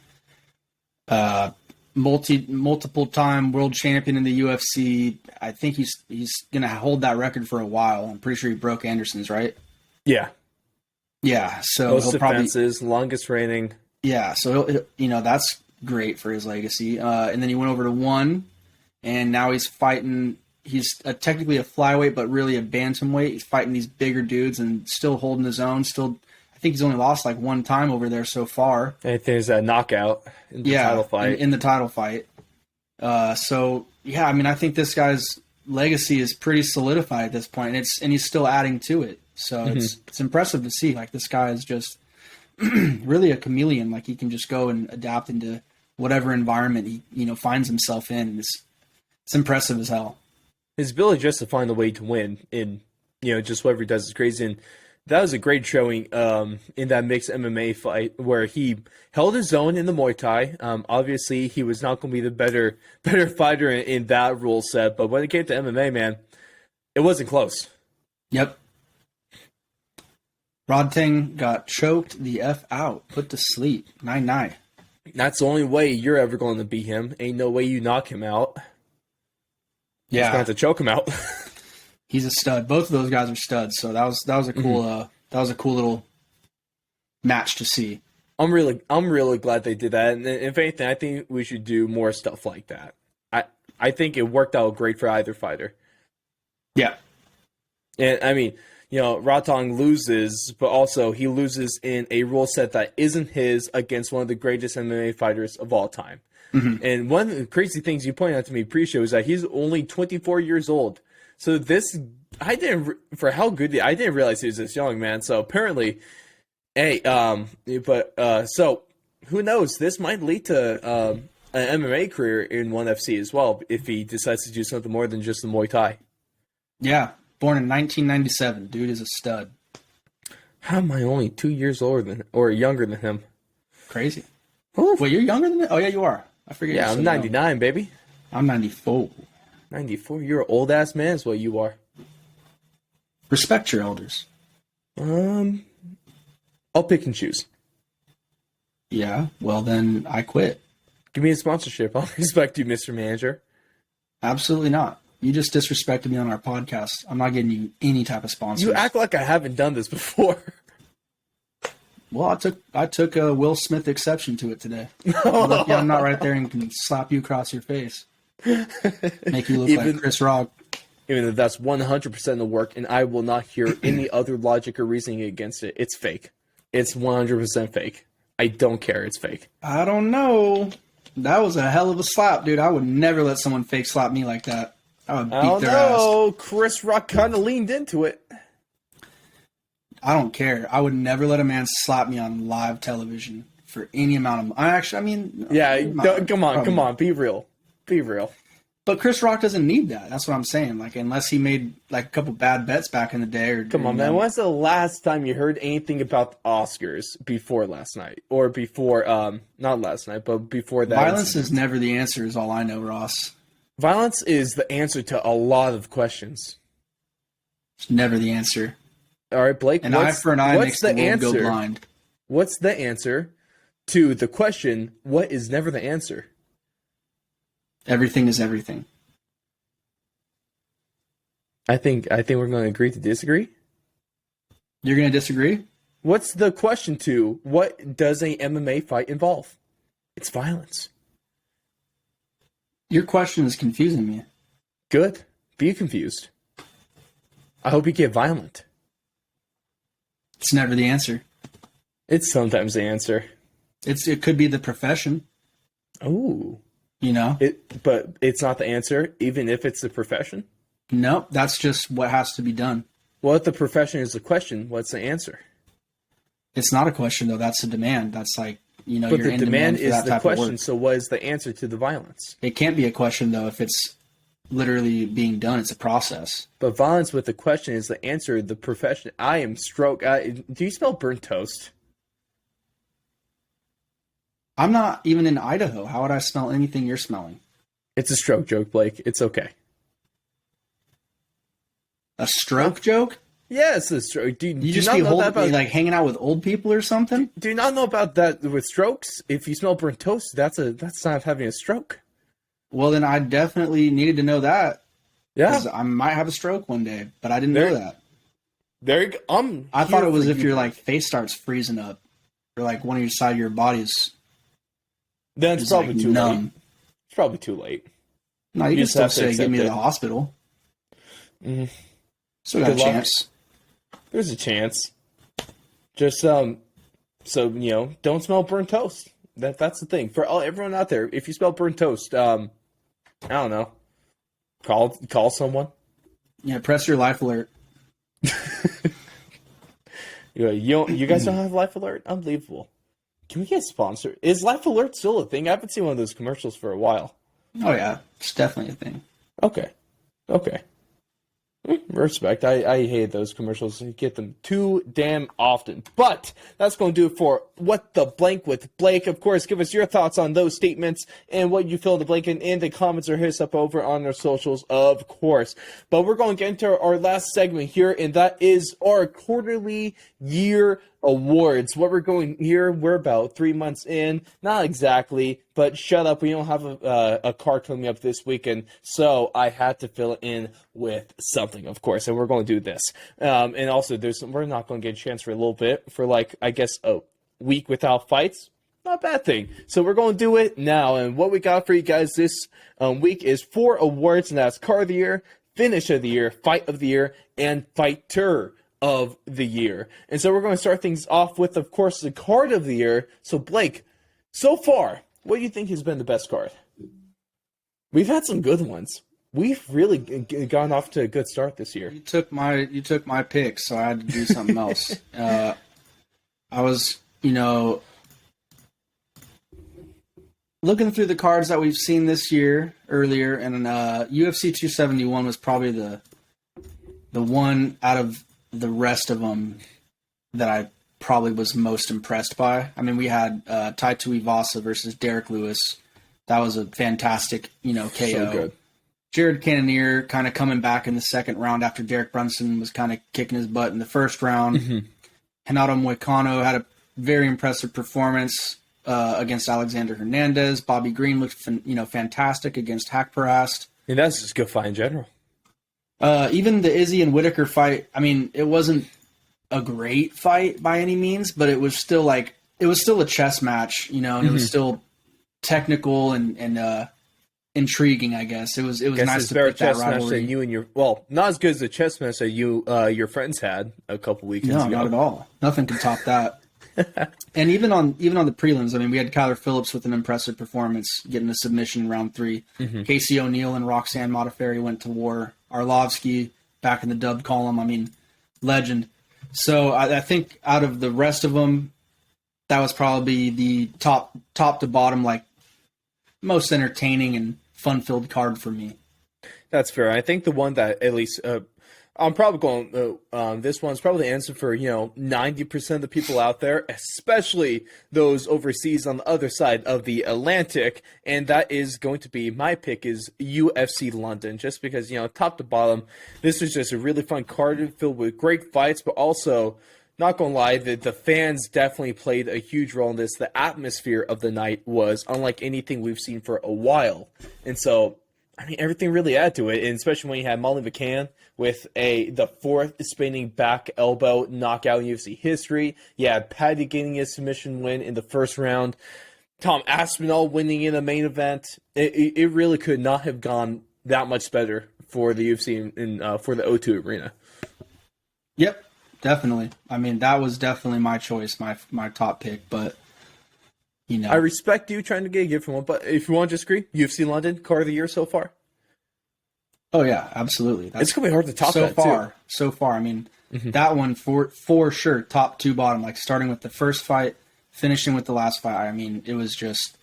multiple time world champion in the UFC. I think he's gonna hold that record for a while. I'm pretty sure he broke Anderson's, right? Yeah. Yeah. So most he'll defenses, longest reigning. Yeah. So that's great for his legacy. And then he went over to ONE, and now he's fighting. He's technically a flyweight, but really a bantamweight. He's fighting these bigger dudes and still holding his own. I think he's only lost like one time over there so far. I think there's a knockout in the title fight. In the title fight. So yeah, I mean, I think this guy's legacy is pretty solidified at this point, and he's still adding to it. So it's impressive to see. Like, this guy is just really a chameleon. Like, he can just go and adapt into whatever environment he finds himself in. It's impressive as hell. His ability just to find a way to win in, just whatever he does is crazy. And that was a great showing in that mixed MMA fight where he held his own in the Muay Thai. Obviously, he was not going to be the better fighter in that rule set. But when it came to MMA, man, it wasn't close. Yep. Rodtang got choked the F out, put to sleep, 9-9. That's the only way you're ever going to beat him. Ain't no way you knock him out. Yeah, he's going to choke him out. He's a stud. Both of those guys are studs. So that was a cool little match to see. I'm really glad they did that. And if anything, I think we should do more stuff like that. I think it worked out great for either fighter. Yeah. And I mean, Rodtang loses, but also he loses in a rule set that isn't his against one of the greatest MMA fighters of all time. Mm-hmm. And one of the crazy things you pointed out to me pre-show is that he's only 24 years old. So I didn't realize he was this young, man. So apparently, so who knows? This might lead to an MMA career in ONE FC as well if he decides to do something more than just the Muay Thai. Yeah, Born in 1997. Dude is a stud. How am I only 2 years older than or younger than him? Crazy. Oof. Wait, you're younger than me? Oh, yeah, you are. I forget. Yeah, I'm 99, baby. I'm 94. 94. You're an old ass man, is what you are. Respect your elders. I'll pick and choose. Yeah, well, then I quit. Give me a sponsorship. I'll respect you, Mr. Manager. Absolutely not. You just disrespected me on our podcast. I'm not getting you any type of sponsors. You act like I haven't done this before. Well, I took a Will Smith exception to it today. Lucky I'm not right there and can slap you across your face. Make you look like Chris Rock. Even though that's 100% of the work, and I will not hear any other logic or reasoning against it. It's fake. It's 100% fake. I don't care. It's fake. I don't know. That was a hell of a slap, dude. I would never let someone fake slap me like that. I would beat their ass. Chris Rock kind of leaned into it. I don't care. I would never let a man slap me on live television for any amount of money. Yeah, come on. Be real. Be real. But Chris Rock doesn't need that. That's what I'm saying. Like, unless he made like a couple bad bets back in the day. Come on, man. When's the last time you heard anything about the Oscars before last night? Or before, not last night, but before that? Violence is never the answer, is all I know, Ross. Violence is the answer to a lot of questions. It's never the answer. All right, Blake. An eye for an eye makes the world go blind. What's the answer to the question, what is never the answer? Everything is everything. I think we're going to agree to disagree. You're going to disagree? What's the question to what does a MMA fight involve? It's violence. Your question is confusing me. Good. Be confused. I hope you get violent. It's never the answer. It's sometimes the answer. It could be the profession. Oh. You know? But it's not the answer, even if it's the profession? Nope, that's just what has to be done. Well, if the profession is the question, what's the answer? It's not a question, though. That's a demand. That's like, you know, but you're the in demand demand for is that the type question, of work. so what is the answer to the violence? It can't be a question, though, if it's literally being done. It's a process. But violence with the question is the answer. The profession. I am stroke. Do you smell burnt toast? I'm not even in Idaho. How would I smell anything you're smelling? It's a stroke joke, Blake. It's okay. A stroke joke? Yeah, it's a stroke. Do you just be like hanging out with old people or something? Do you not know about that with strokes? If you smell burnt toast, that's not having a stroke. Well, then I definitely needed to know that. Yeah, I might have a stroke one day, but I didn't know that. There you go. I thought it was if your like face starts freezing up, or like one of your side of your body's. Then it's probably like too numb. late. It's probably too late. No, you can still say get me to the hospital. Mm-hmm. Still got a chance. There's a chance. Just so you know, don't smell burnt toast. That's the thing for everyone out there. If you smell burnt toast, I don't know. Call someone. Yeah, press your life alert. You guys don't have life alert? Unbelievable. Can we get sponsored? Is life alert still a thing? I haven't seen one of those commercials for a while. Oh yeah, it's definitely a thing. Okay. Respect. I hate those commercials. You get them too damn often. But that's going to do it for What the Blank with Blake. Of course, give us your thoughts on those statements and what you fill the blank in the comments or hit us up over on our socials, of course. But we're going to get into our last segment here, and that is our quarterly year awards. What we're going here, we're about 3 months in. Not exactly, but shut up. We don't have a card coming up this weekend, so I had to fill it in with something, of course, and we're going to do this. And also, we're not going to get a chance for a little bit, for like, I guess, a week without fights. Not a bad thing. So we're going to do it now, and what we got for you guys this week is 4 awards, and that's Card of the Year, Finish of the Year, Fight of the Year, and Fighter of the Year. And so we're going to start things off with, of course, the Card of the Year. So, Blake, so far, what do you think has been the best card? We've had some good ones. We've really gone off to a good start this year. You took my pick, so I had to do something else. I was, looking through the cards that we've seen this year earlier, and UFC 271 was probably the the one out of the rest of them that I probably was most impressed by. I mean, we had Tai Tuivasa versus Derek Lewis. That was a fantastic, KO. So good. Jared Cannonier kind of coming back in the second round after Derek Brunson was kind of kicking his butt in the first round. Renato Moicano had a very impressive performance against Alexander Hernandez. Bobby Green looked, fantastic against Haqparast. And that's just a good fight in general. Even the Izzy and Whitaker fight, I mean, it wasn't a great fight by any means, but it was still a chess match, and it was still technical and intriguing, I guess. It was nice to put that rivalry. That you and not as good as the chess match that your friends had a couple weekends ago. No, not at all. Nothing can top that. And even on the prelims, I mean, we had Kyler Phillips with an impressive performance, getting a submission in round 3. Casey O'Neill and Roxanne Modafferi went to war. Arlovsky back in the dub column. I mean, legend. So I think out of the rest of them, that was probably the top to bottom, like, most entertaining and fun-filled card for me. That's fair. I think the one that at least I'm probably going. This one's probably the answer for 90% of the people out there, especially those overseas on the other side of the Atlantic, and that is going to be my pick is UFC London, just because top to bottom, this was just a really fun card filled with great fights, but also. Not gonna lie, the fans definitely played a huge role in this. The atmosphere of the night was unlike anything we've seen for a while. And so, I mean, everything really added to it, and especially when you had Molly McCann with the fourth spinning back elbow knockout in UFC history. You had Paddy getting a submission win in the first round. Tom Aspinall winning in the main event. It really could not have gone that much better for the UFC and for the O2 Arena. Yep. Definitely. I mean, that was definitely my choice, my top pick, but, I respect you trying to get a gift from one, but if you want to disagree, UFC London, card of the year so far? Oh, yeah, absolutely. It's going to be hard to top that, too. So far, I mean, that one for sure, top to bottom, like starting with the first fight, finishing with the last fight. I mean, it was just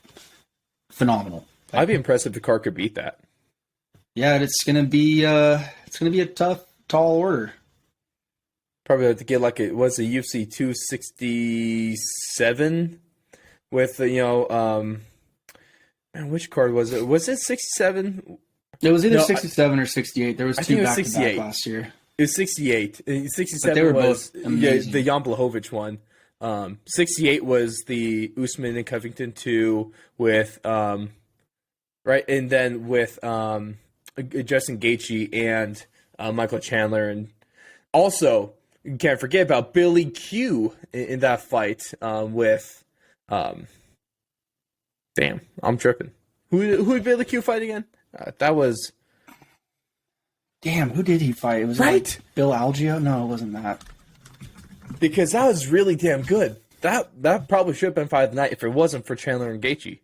phenomenal. I'd be impressed if the card could beat that. Yeah, it's going to be a tough, tall order. Probably have to get it was a UFC 267 with man, which card was it? Was it 67? It was either 67 or 68. There was two back to back last year. It was 68. 67 but they were was both amazing. The Jan Blachowicz one. 68 was the Usman and Covington 2 with right, and then with Justin Gaethje and Michael Chandler, and also. You can't forget about Billy Q in that fight with damn, I'm tripping. Who did Billy Q fight again? That was damn. Who did he fight? It was right. Bill Algeo. No, it wasn't that. Because that was really damn good. That probably should have been fight of the night if it wasn't for Chandler and Gaethje.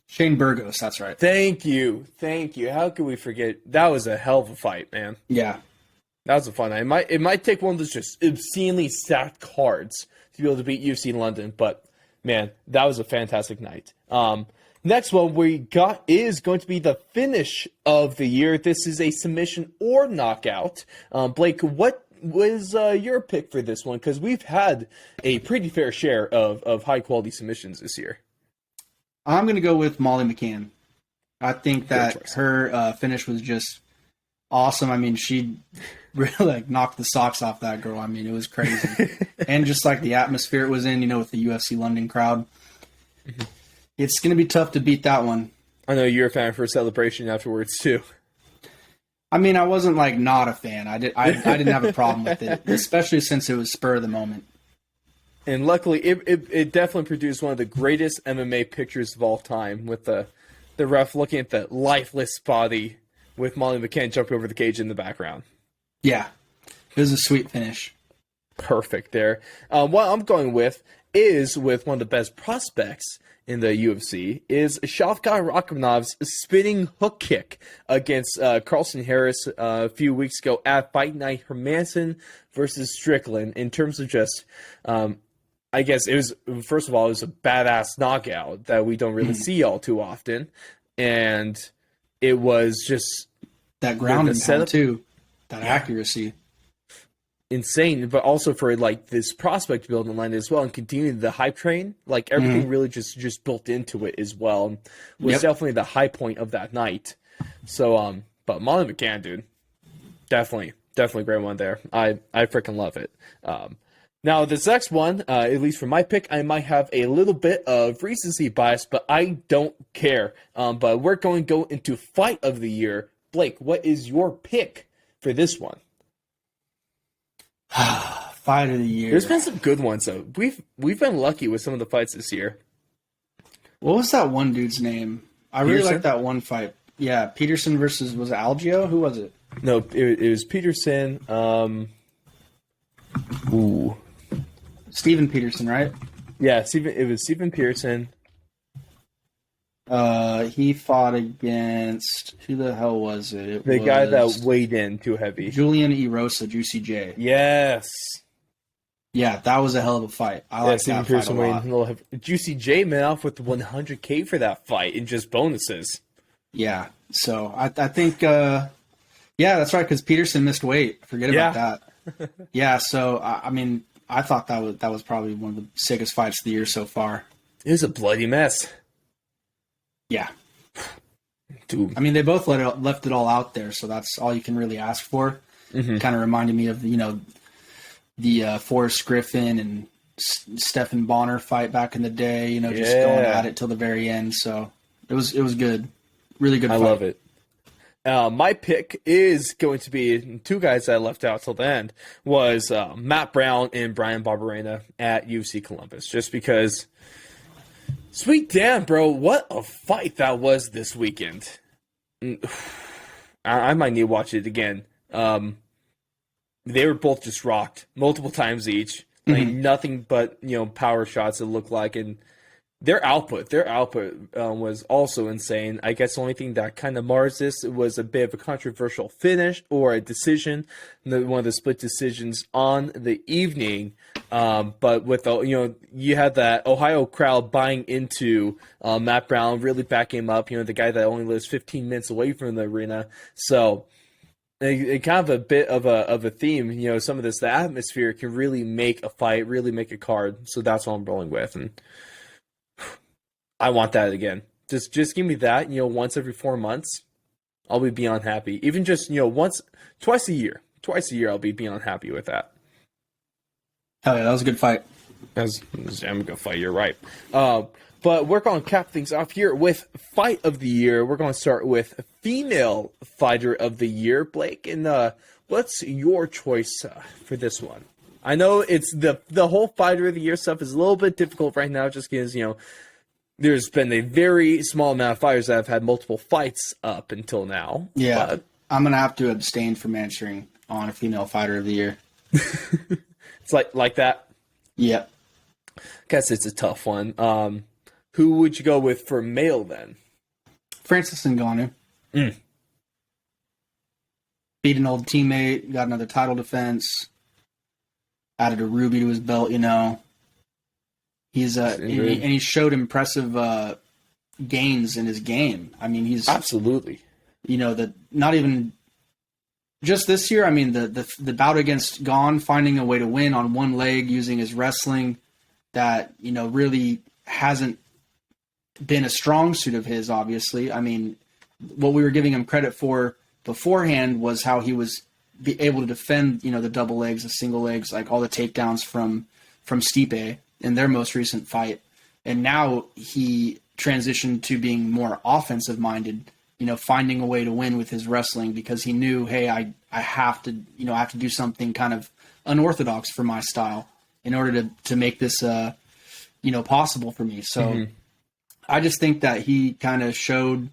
Shane Burgos. That's right. Thank you. How could we forget? That was a hell of a fight, man. Yeah. That was a fun night. It might take one of those just obscenely stacked cards to be able to beat UFC London, but man, that was a fantastic night. Next one we got is going to be the finish of the year. This is a submission or knockout. Blake, what was your pick for this one? Because we've had a pretty fair share of high quality submissions this year. I'm going to go with Molly McCann. I think that her finish was just awesome. I mean, she really knocked the socks off that girl. I mean, it was crazy. And just the atmosphere it was in, with the UFC London crowd. It's going to be tough to beat that one. I know you're a fan for a celebration afterwards too. I mean, I wasn't not a fan. I didn't have a problem with it, especially since it was spur of the moment. And luckily, it definitely produced one of the greatest MMA pictures of all time, with the ref looking at the lifeless body with Molly McCann jumping over the cage in the background. Yeah, it was a sweet finish. Perfect there. What I'm going with is with one of the best prospects in the UFC is Shavkat Rakhmonov's spinning hook kick against Carlson Harris a few weeks ago at Fight Night Hermanson versus Strickland. In terms of just, I guess it was, first of all, it was a badass knockout that we don't really see all too often. And it was just that grounding setup, too, that accuracy. insane, but also for like this prospect building line as well, and continuing the hype train, like everything really just built into it as well, and was definitely the high point of that night. So but Molly McCann, dude, definitely great one there. I freaking love it. Now this next one, at least for my pick, I might have a little bit of recency bias, but I don't care. But we're going to go into fight of the year. Blake, what is your pick for this one? Fight of the year. There's been some good ones though. We've been lucky with some of the fights this year. What was that one dude's name? I really like that one fight. Yeah, Peterson versus, was it Algio? Who was it? No, it was Peterson. Steven Peterson, right? Yeah, it was Steven Peterson. He fought against, who the hell was it? The guy that weighed in too heavy. Julian Erosa, Juicy J. Yes. Yeah, that was a hell of a fight. I like Steven that Pearson fight a lot. weighed in. Juicy J went off with 100K for that fight in just bonuses. Yeah, so I think, yeah, that's right, because Peterson missed weight. Forget about that. Yeah, so, I mean, I thought that was probably one of the sickest fights of the year so far. It was a bloody mess. Yeah. Dude. I mean, they both left it all out there, so that's all you can really ask for. Kind of reminded me of, the Forrest Griffin and Stephan Bonner fight back in the day, just going at it till the very end. So it was good. Really good fight. I love it. My pick is going to be two guys that I left out till the end was Matt Brown and Brian Barberena at UFC Columbus, just because. Sweet damn, bro! What a fight that was this weekend. I might need to watch it again. They were both just rocked multiple times each. Like nothing but power shots. It looked like, and their output was also insane. I guess the only thing that kind of mars this was a bit of a controversial finish or a decision, one of the split decisions on the evening. But with you had that Ohio crowd buying into Matt Brown, really backing him up. The guy that only lives 15 minutes away from the arena. So it kind of a bit of a theme. Some of the atmosphere can really make a fight, really make a card. So that's what I'm rolling with, and I want that again. Just give me that. Once every 4 months, I'll be beyond happy. Even just twice a year, I'll be beyond happy with that. Hell yeah, that was a good fight. I'm gonna fight. You're right. But we're going to cap things off here with Fight of the Year. We're going to start with Female Fighter of the Year, Blake. And what's your choice for this one? I know it's the whole Fighter of the Year stuff is a little bit difficult right now, just because there's been a very small amount of fighters that have had multiple fights up until now. Yeah, but I'm gonna have to abstain from answering on a Female Fighter of the Year. It's like that. Yep. Guess it's a tough one. Who would you go with for male then? Francis Ngannou. Beat an old teammate, got another title defense, added a ruby to his belt. He's and he showed impressive gains in his game. I mean, he's absolutely. Not even just this year. I mean, the bout against Gane, finding a way to win on one leg using his wrestling, that really hasn't been a strong suit of his, obviously. I mean, what we were giving him credit for beforehand was how he was able to defend, the double legs, the single legs, like all the takedowns from Stipe in their most recent fight. And now he transitioned to being more offensive minded, finding a way to win with his wrestling, because he knew, hey, I have to do something kind of unorthodox for my style in order to make this, possible for me. So I just think that he kind of showed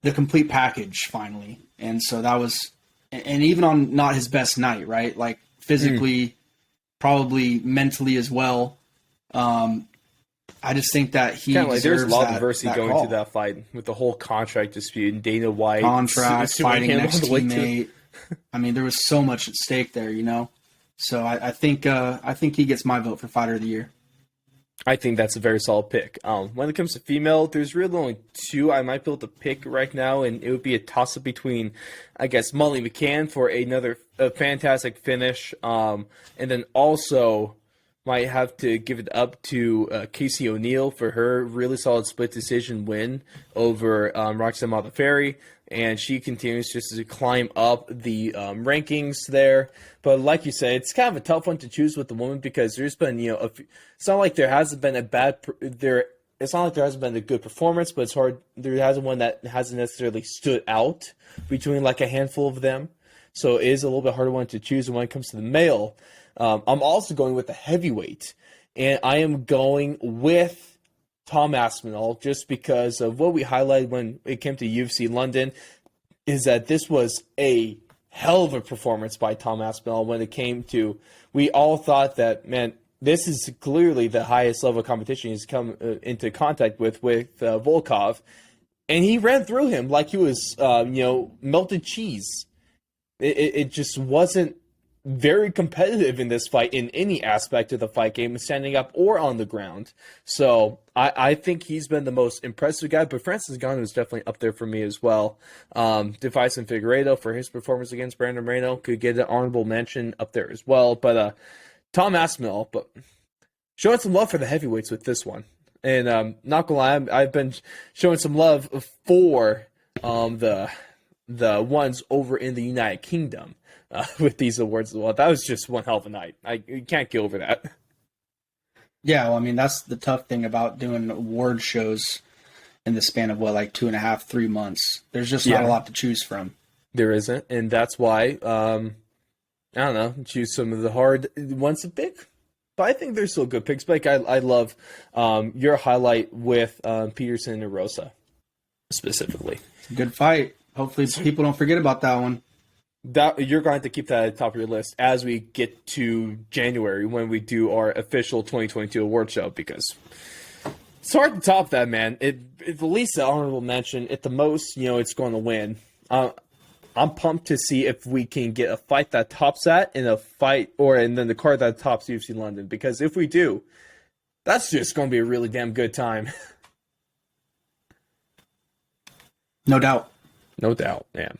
the complete package finally. And so that was, and even on not his best night, right? Like physically, probably mentally as well. I just think that he deserves there's a lot of that adversity going call. to that fight with the whole contract dispute and Dana White fighting an ex-teammate. I mean, there was so much at stake there, So I think he gets my vote for Fighter of the Year. I think that's a very solid pick. When it comes to female, there's really only two I might be able to pick right now, and it would be a toss-up between, I guess, Molly McCann for a fantastic finish, and then also might have to give it up to Casey O'Neill for her really solid split decision win over Roxanne Modafferi, and she continues just to climb up the rankings there. But like you said, it's kind of a tough one to choose with the woman because there's been, it's not like there hasn't been it's not like there hasn't been a good performance, but it's hard. There hasn't one that hasn't necessarily stood out between like a handful of them. So it is a little bit harder one to choose. And when it comes to the male, I'm also going with the heavyweight, and I am going with Tom Aspinall just because of what we highlighted when it came to UFC London, is that this was a hell of a performance by Tom Aspinall when it came to, we all thought that, man, this is clearly the highest level of competition he's come into contact with Volkov, and he ran through him like he was, melted cheese. It just wasn't very competitive in this fight in any aspect of the fight game, standing up or on the ground. So I think he's been the most impressive guy, but Francis Ngannou is definitely up there for me as well. Defice Figueiredo for his performance against Brandon Moreno could get an honorable mention up there as well. But Tom Aspinall, but showing some love for the heavyweights with this one. And not gonna lie, I've been showing some love for the ones over in the United Kingdom with these awards as well. That was just one hell of a night. You can't get over that. Yeah, well, I mean, that's the tough thing about doing award shows in the span of, 2.5, 3 months. There's just not a lot to choose from. There isn't, and that's why, I don't know, choose some of the hard ones to pick. But I think they're still good picks. Blake, I love your highlight with Peterson and Rosa specifically. It's a good fight. Hopefully people don't forget about that one. That you're going to have to keep that at the top of your list as we get to January when we do our official 2022 award show, because it's hard to top that, man. At the least an honorable mention. At the most, it's going to win. I'm pumped to see if we can get a fight that tops that and then the card that tops UFC London, because if we do, that's just going to be a really damn good time. No doubt. No doubt, man.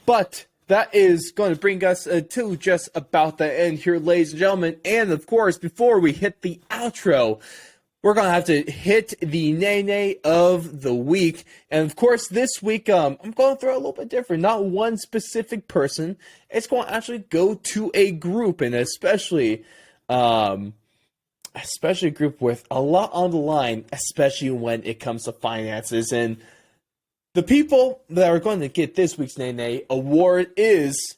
But that is going to bring us to just about the end here, ladies and gentlemen. And, of course, before we hit the outro, we're going to have to hit the Nene of the week. And, of course, this week, I'm going to throw a little bit different. Not one specific person. It's going to actually go to a group, and especially a group with a lot on the line, especially when it comes to finances. And the people that are going to get this week's Nene award is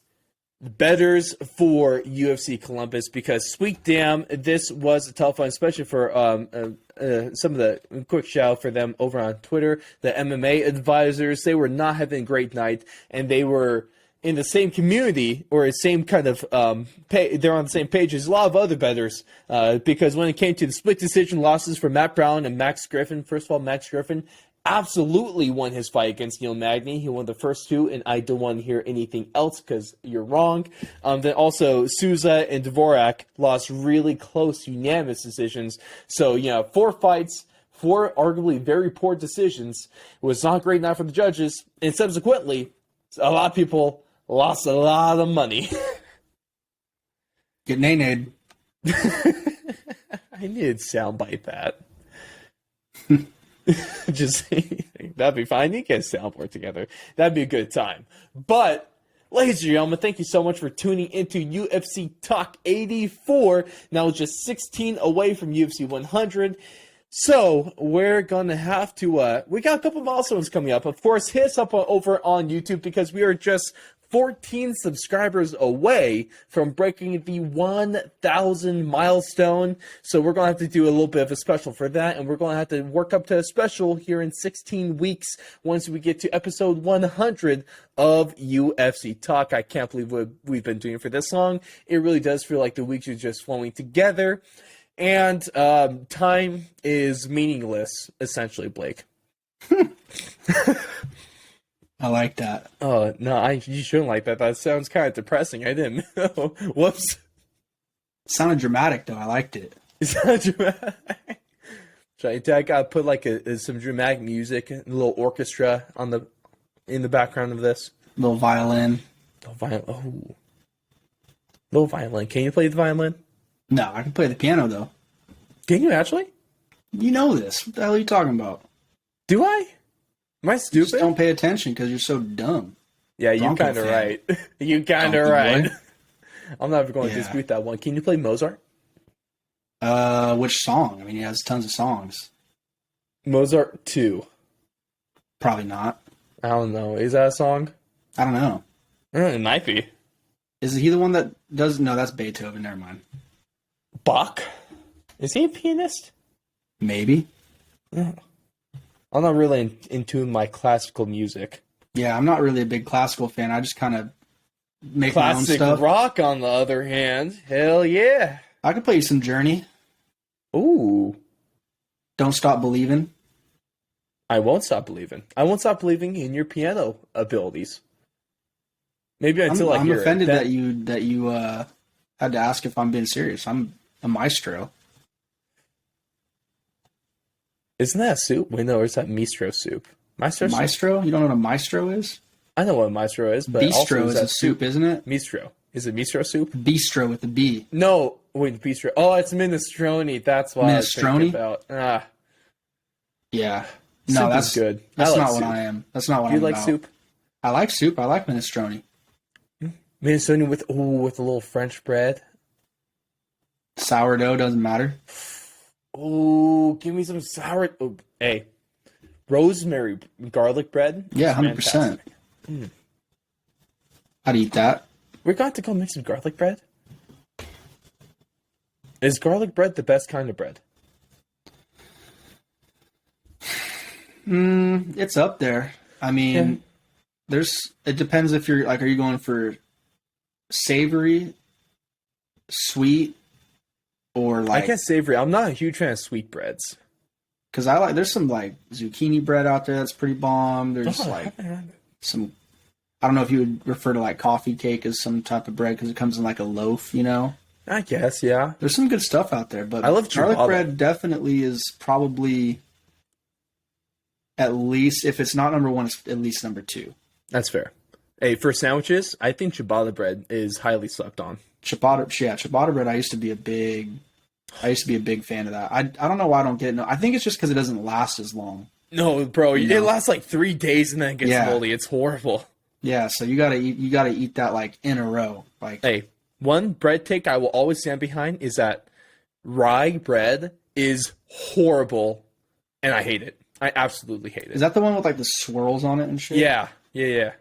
the bettors for UFC Columbus, because sweet damn, this was a tough one, especially for some of the quick shout out for them over on Twitter. The MMA advisors, they were not having a great night, and they were in the same community or the same kind of they're on the same page as a lot of other bettors, because when it came to the split decision losses for Matt Brown and Max Griffin, first of all, Max Griffin absolutely won his fight against Neil Magny. He won the first two, and I don't want to hear anything else because you're wrong. Then also, Souza and Dvorak lost really close, unanimous decisions. So, 4 fights, 4 arguably very poor decisions. It was not a great night for the judges, and subsequently, a lot of people lost a lot of money. Get nay-nayed. I needed soundbite that. Just that'd be fine. You get a soundboard together. That'd be a good time. But, ladies and gentlemen, thank you so much for tuning into UFC Talk 84. Now just 16 away from UFC 100. So we're gonna have to. We got a couple milestones coming up. Of course, hit us up over on YouTube, because we are just 14 subscribers away from breaking the 1,000 milestone. So we're going to have to do a little bit of a special for that, and we're going to have to work up to a special here in 16 weeks once we get to episode 100 of UFC Talk. I can't believe what we've been doing for this long. It really does feel like the weeks are just flowing together, and time is meaningless, essentially, Blake. I like that. Oh, no, you shouldn't like that. That sounds kind of depressing. I didn't know. Whoops. It sounded dramatic, though. I liked it. It sounded dramatic. I gotta put like some dramatic music, a little orchestra in the background of this. Little violin. Little violin. Can you play the violin? No, I can play the piano though. Can you actually? You know this. What the hell are you talking about? Do I? Am I You stupid? just don't pay attention because you're so dumb. Yeah, you're Bronco kind of fan. right. You're kind of Donkey right. boy. I'm never going to Yeah. dispute that one. Can you play Mozart? Which song? I mean, he has tons of songs. Mozart 2. Probably not. I don't know. Is that a song? I don't know. It might be. Is he the one that does? No, that's Beethoven. Never mind. Bach? Is he a pianist? Maybe. I'm not really in tune with my classical music. Yeah, I'm not really a big classical fan. I just kind of make my own Classic stuff. rock, on the other hand, hell yeah. I could play you some Journey. Ooh. Don't Stop Believing. I won't stop believing. I won't stop believing in your piano abilities. Maybe until I I'm hear offended it. that you had to ask if I'm being serious. I'm a maestro. Isn't that a soup? Wait, no, or is that Mistro soup? Maestro soup? Maestro? You don't know what a maestro is? I know what a maestro is, but also Bistro is that a soup, isn't it? Mistro. Is it Mistro soup? Bistro with a B. No, wait, bistro. Oh, it's minestrone. That's why I was thinking Minestrone? about. Yeah. Soup No, is that's good. That's I like not what soup. I am. That's not what Do you I'm like about. soup? I like soup. I like minestrone. Minestrone with a little French bread. Sourdough doesn't matter. Oh, give me some sour. Oh, hey, rosemary garlic bread. Yeah, is 100%. fantastic. I'd eat that. We're going to go make some garlic bread. Is garlic bread the best kind of bread? It's up there. I mean, it depends if you're like, are you going for savory, sweet, or like? I guess savory. I'm not a huge fan of sweet breads. Because there's some like zucchini bread out there that's pretty bomb. There's like some, I don't know if you would refer to like coffee cake as some type of bread because it comes in like a loaf, you know? I guess, yeah. There's some good stuff out there, but I love garlic ciabatta. bread definitely is probably, at least, if it's not number one, it's at least number two. That's fair. Hey, for sandwiches, I think ciabatta bread is highly slept on. Ciabatta bread, I used to be a big fan of that. I don't know why I don't get it. No, I think it's just because it doesn't last as long. No, bro, You it know? lasts like 3 days and then it gets Yeah. moldy. It's horrible. Yeah, so you gotta eat that like in a row. Like, Hey, one bread take I will always stand behind is that rye bread is horrible, and I hate it. I absolutely hate it. is that the one with like the swirls on it and shit? Yeah. Yeah,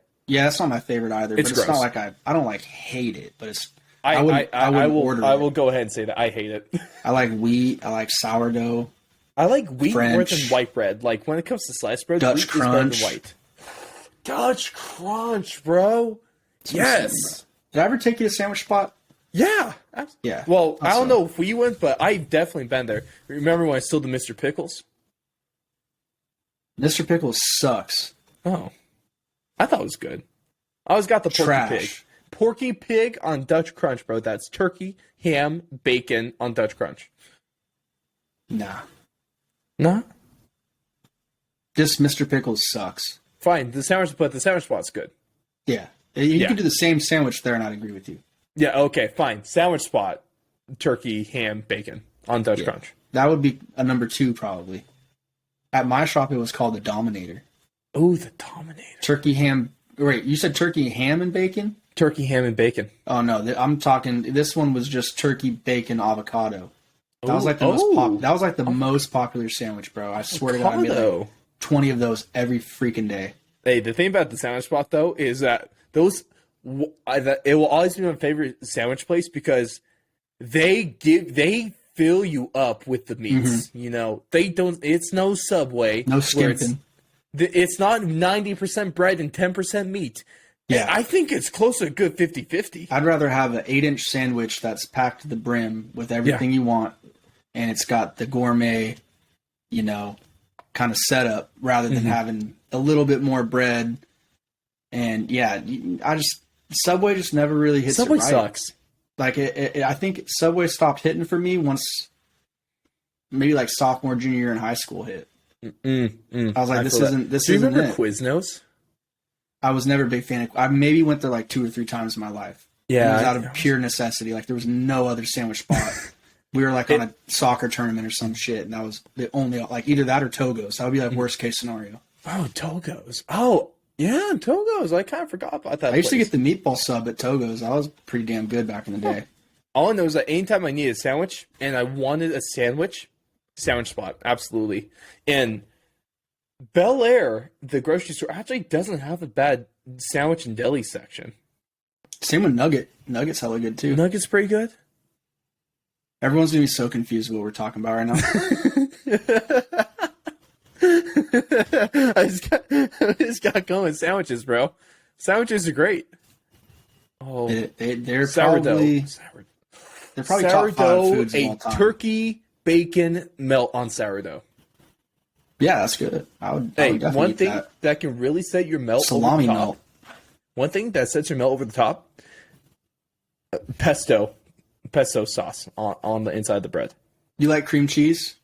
that's not my favorite either. It's but it's gross. not like I don't like hate it, but it's I wouldn't order I it. will go ahead and say that I hate it. I like wheat. I like sourdough. I like wheat more French. than white bread. Like when it comes to sliced bread, Dutch wheat is better than crunch. white. Dutch crunch, bro. Yes. Did I ever take you to Sandwich Spot? Yeah. Yeah. Well, I don't Awesome. know if we went, but I've definitely been there. Remember when I stole the Mr. Pickles? Mr. Pickles sucks. Oh. I thought it was good. I always got the Porky Trash. Pig. Porky Pig on Dutch Crunch, bro. That's turkey, ham, bacon on Dutch Crunch. Nah. Nah? Just Mr. Pickles sucks. Fine. The sandwich spot's good. Yeah. You Yeah. can do the same sandwich there and I'd agree with you. Yeah, okay, fine. Sandwich spot, turkey, ham, bacon on Dutch Crunch. That would be a number 2 probably. At my shop, it was called the Dominator. Oh, the Dominator. Turkey, ham. Wait, you said turkey, ham, and bacon? Turkey, ham, and bacon. Oh no, I'm talking. This one was just turkey, bacon, avocado. That was like the most popular sandwich, bro. I swear to God, I made like 20 of those every freaking day. Hey, the thing about the sandwich spot though is that it will always be my favorite sandwich place because they fill you up with the meats. You know, they don't. It's no Subway. No where skimping. It's not 90% bread and 10% meat. Yeah. I think it's close to a good 50-50. I'd rather have an 8-inch sandwich that's packed to the brim with everything you want, and it's got the gourmet, you know, kind of setup rather than having a little bit more bread. And yeah, Subway just never really hits Subway it right. sucks. Like I think Subway stopped hitting for me once maybe like sophomore, junior year in high school hit. I was like, this isn't Do you remember it. Quiznos? I was never a big fan of. I maybe went there like 2 or 3 times in my life. Yeah, it was out of pure necessity. Like there was no other sandwich spot. We were like on a soccer tournament or some shit, and that was the only like either that or Togo's. That would be like worst case scenario. Oh, Togo's. Oh, yeah, Togo's. I kind of forgot about that. I used to get the meatball sub at Togo's. That was pretty damn good back in the day. All I know is that anytime I needed a sandwich and I wanted a sandwich spot, absolutely. And Bel Air, the grocery store, actually doesn't have a bad sandwich and deli section. Same with Nugget. Nugget's hella good too. Nugget's pretty good. Everyone's gonna be so confused with what we're talking about right now. I just got going. Sandwiches, bro. Sandwiches are great. Oh, they're probably top 5 foods of all time. Turkey bacon melt on sourdough. Yeah, that's good. I would one thing that can really set your melt salami over the top, melt. One thing that sets your melt over the top, pesto sauce on the inside of the bread. You like cream cheese?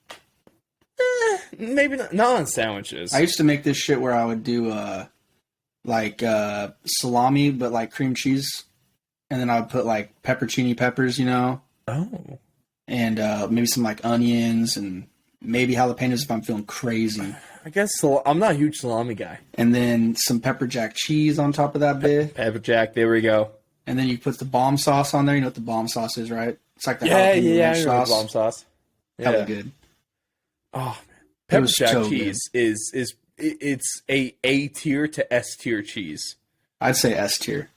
Maybe not on sandwiches. I used to make this shit where I would do salami, but like cream cheese, and then I would put like pepperoni peppers, Oh. And maybe some like onions and maybe jalapenos if I'm feeling crazy. I guess I'm not a huge salami guy. And then some pepper jack cheese on top of that bit. Pepper jack, there we go. And then you put the bomb sauce on there. You know what the bomb sauce is, right? It's like the jalapeno sauce. Bomb sauce. Yeah. Hella good. Oh man, pepper jack cheese is it's a tier to S tier cheese. I'd say S tier.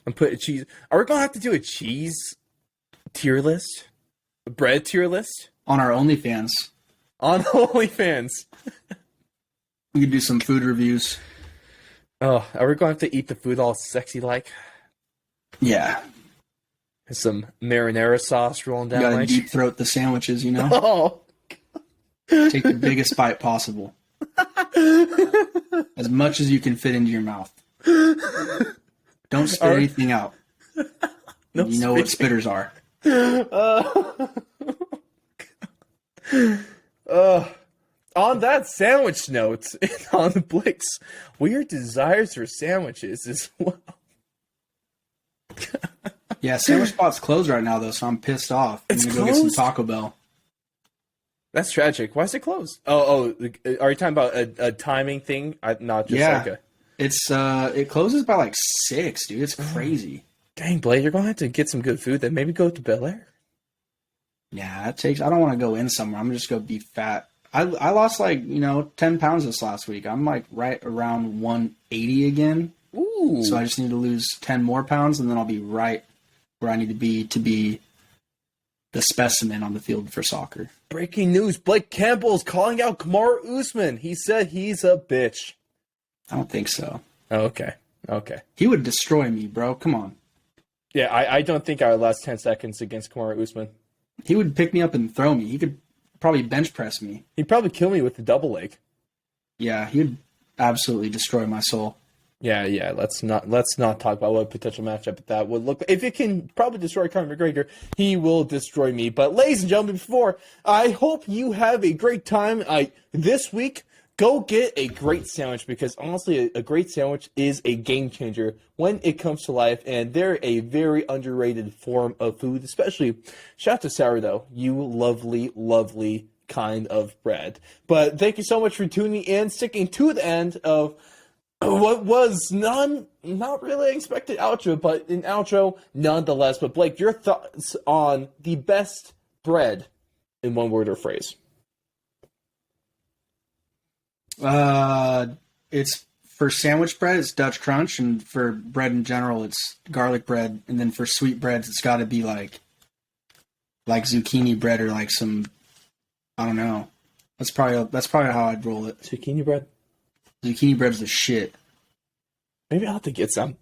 I'm putting cheese. Are we gonna have to do a cheese tier list? A bread tier list? On our OnlyFans. On OnlyFans. We could do some food reviews. Oh, are we going to have to eat the food all sexy like? Yeah. Some marinara sauce rolling down. You gotta deep throat the sandwiches, you know? Oh. Take the biggest bite possible. As much as you can fit into your mouth. Don't spit anything out. No, you know what spitters are. On that sandwich note, on the Blix, weird desires for sandwiches as well. Yeah, sandwich spot's closed right now, though, so I'm pissed off. I'm going to go get some Taco Bell. That's tragic. Why is it closed? Oh, are you talking about a timing thing? Not just like a... It closes by like 6, dude. It's crazy. Dang, Blade, you're going to have to get some good food, then maybe go to Bel Air. Yeah, I don't want to go in somewhere. I'm just going to be fat. I lost 10 pounds this last week. I'm like right around 180 again. Ooh. So I just need to lose 10 more pounds, and then I'll be right where I need to be the specimen on the field for soccer. Breaking news, Blake Campbell is calling out Kamaru Usman. He said he's a bitch. I don't think so. Oh, okay. He would destroy me, bro. Come on. Yeah, I don't think I would last 10 seconds against Kamaru Usman. He would pick me up and throw me. He could probably bench press me. He'd probably kill me with the double leg. Yeah, he would absolutely destroy my soul. Yeah. Let's not talk about what a potential matchup that would look like. If it can probably destroy Conor McGregor, he will destroy me. But ladies and gentlemen, I hope you have a great time this week. Go get a great sandwich, because honestly, a great sandwich is a game changer when it comes to life, and they're a very underrated form of food, especially shout out to sourdough, you lovely, lovely kind of bread. But thank you so much for tuning in, sticking to the end of what was not really an expected outro, but an outro nonetheless. But Blake, your thoughts on the best bread in one word or phrase? It's for sandwich bread, it's Dutch Crunch, and for bread in general, it's garlic bread. And then for sweet breads, it's got to be like zucchini bread or like some, I don't know. That's probably how I'd roll it. Zucchini bread. Zucchini bread's the shit. Maybe I'll have to get some.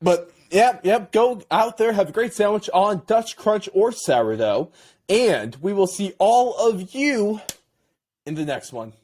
But yep. Go out there, have a great sandwich on Dutch Crunch or sourdough, and we will see all of you in the next one.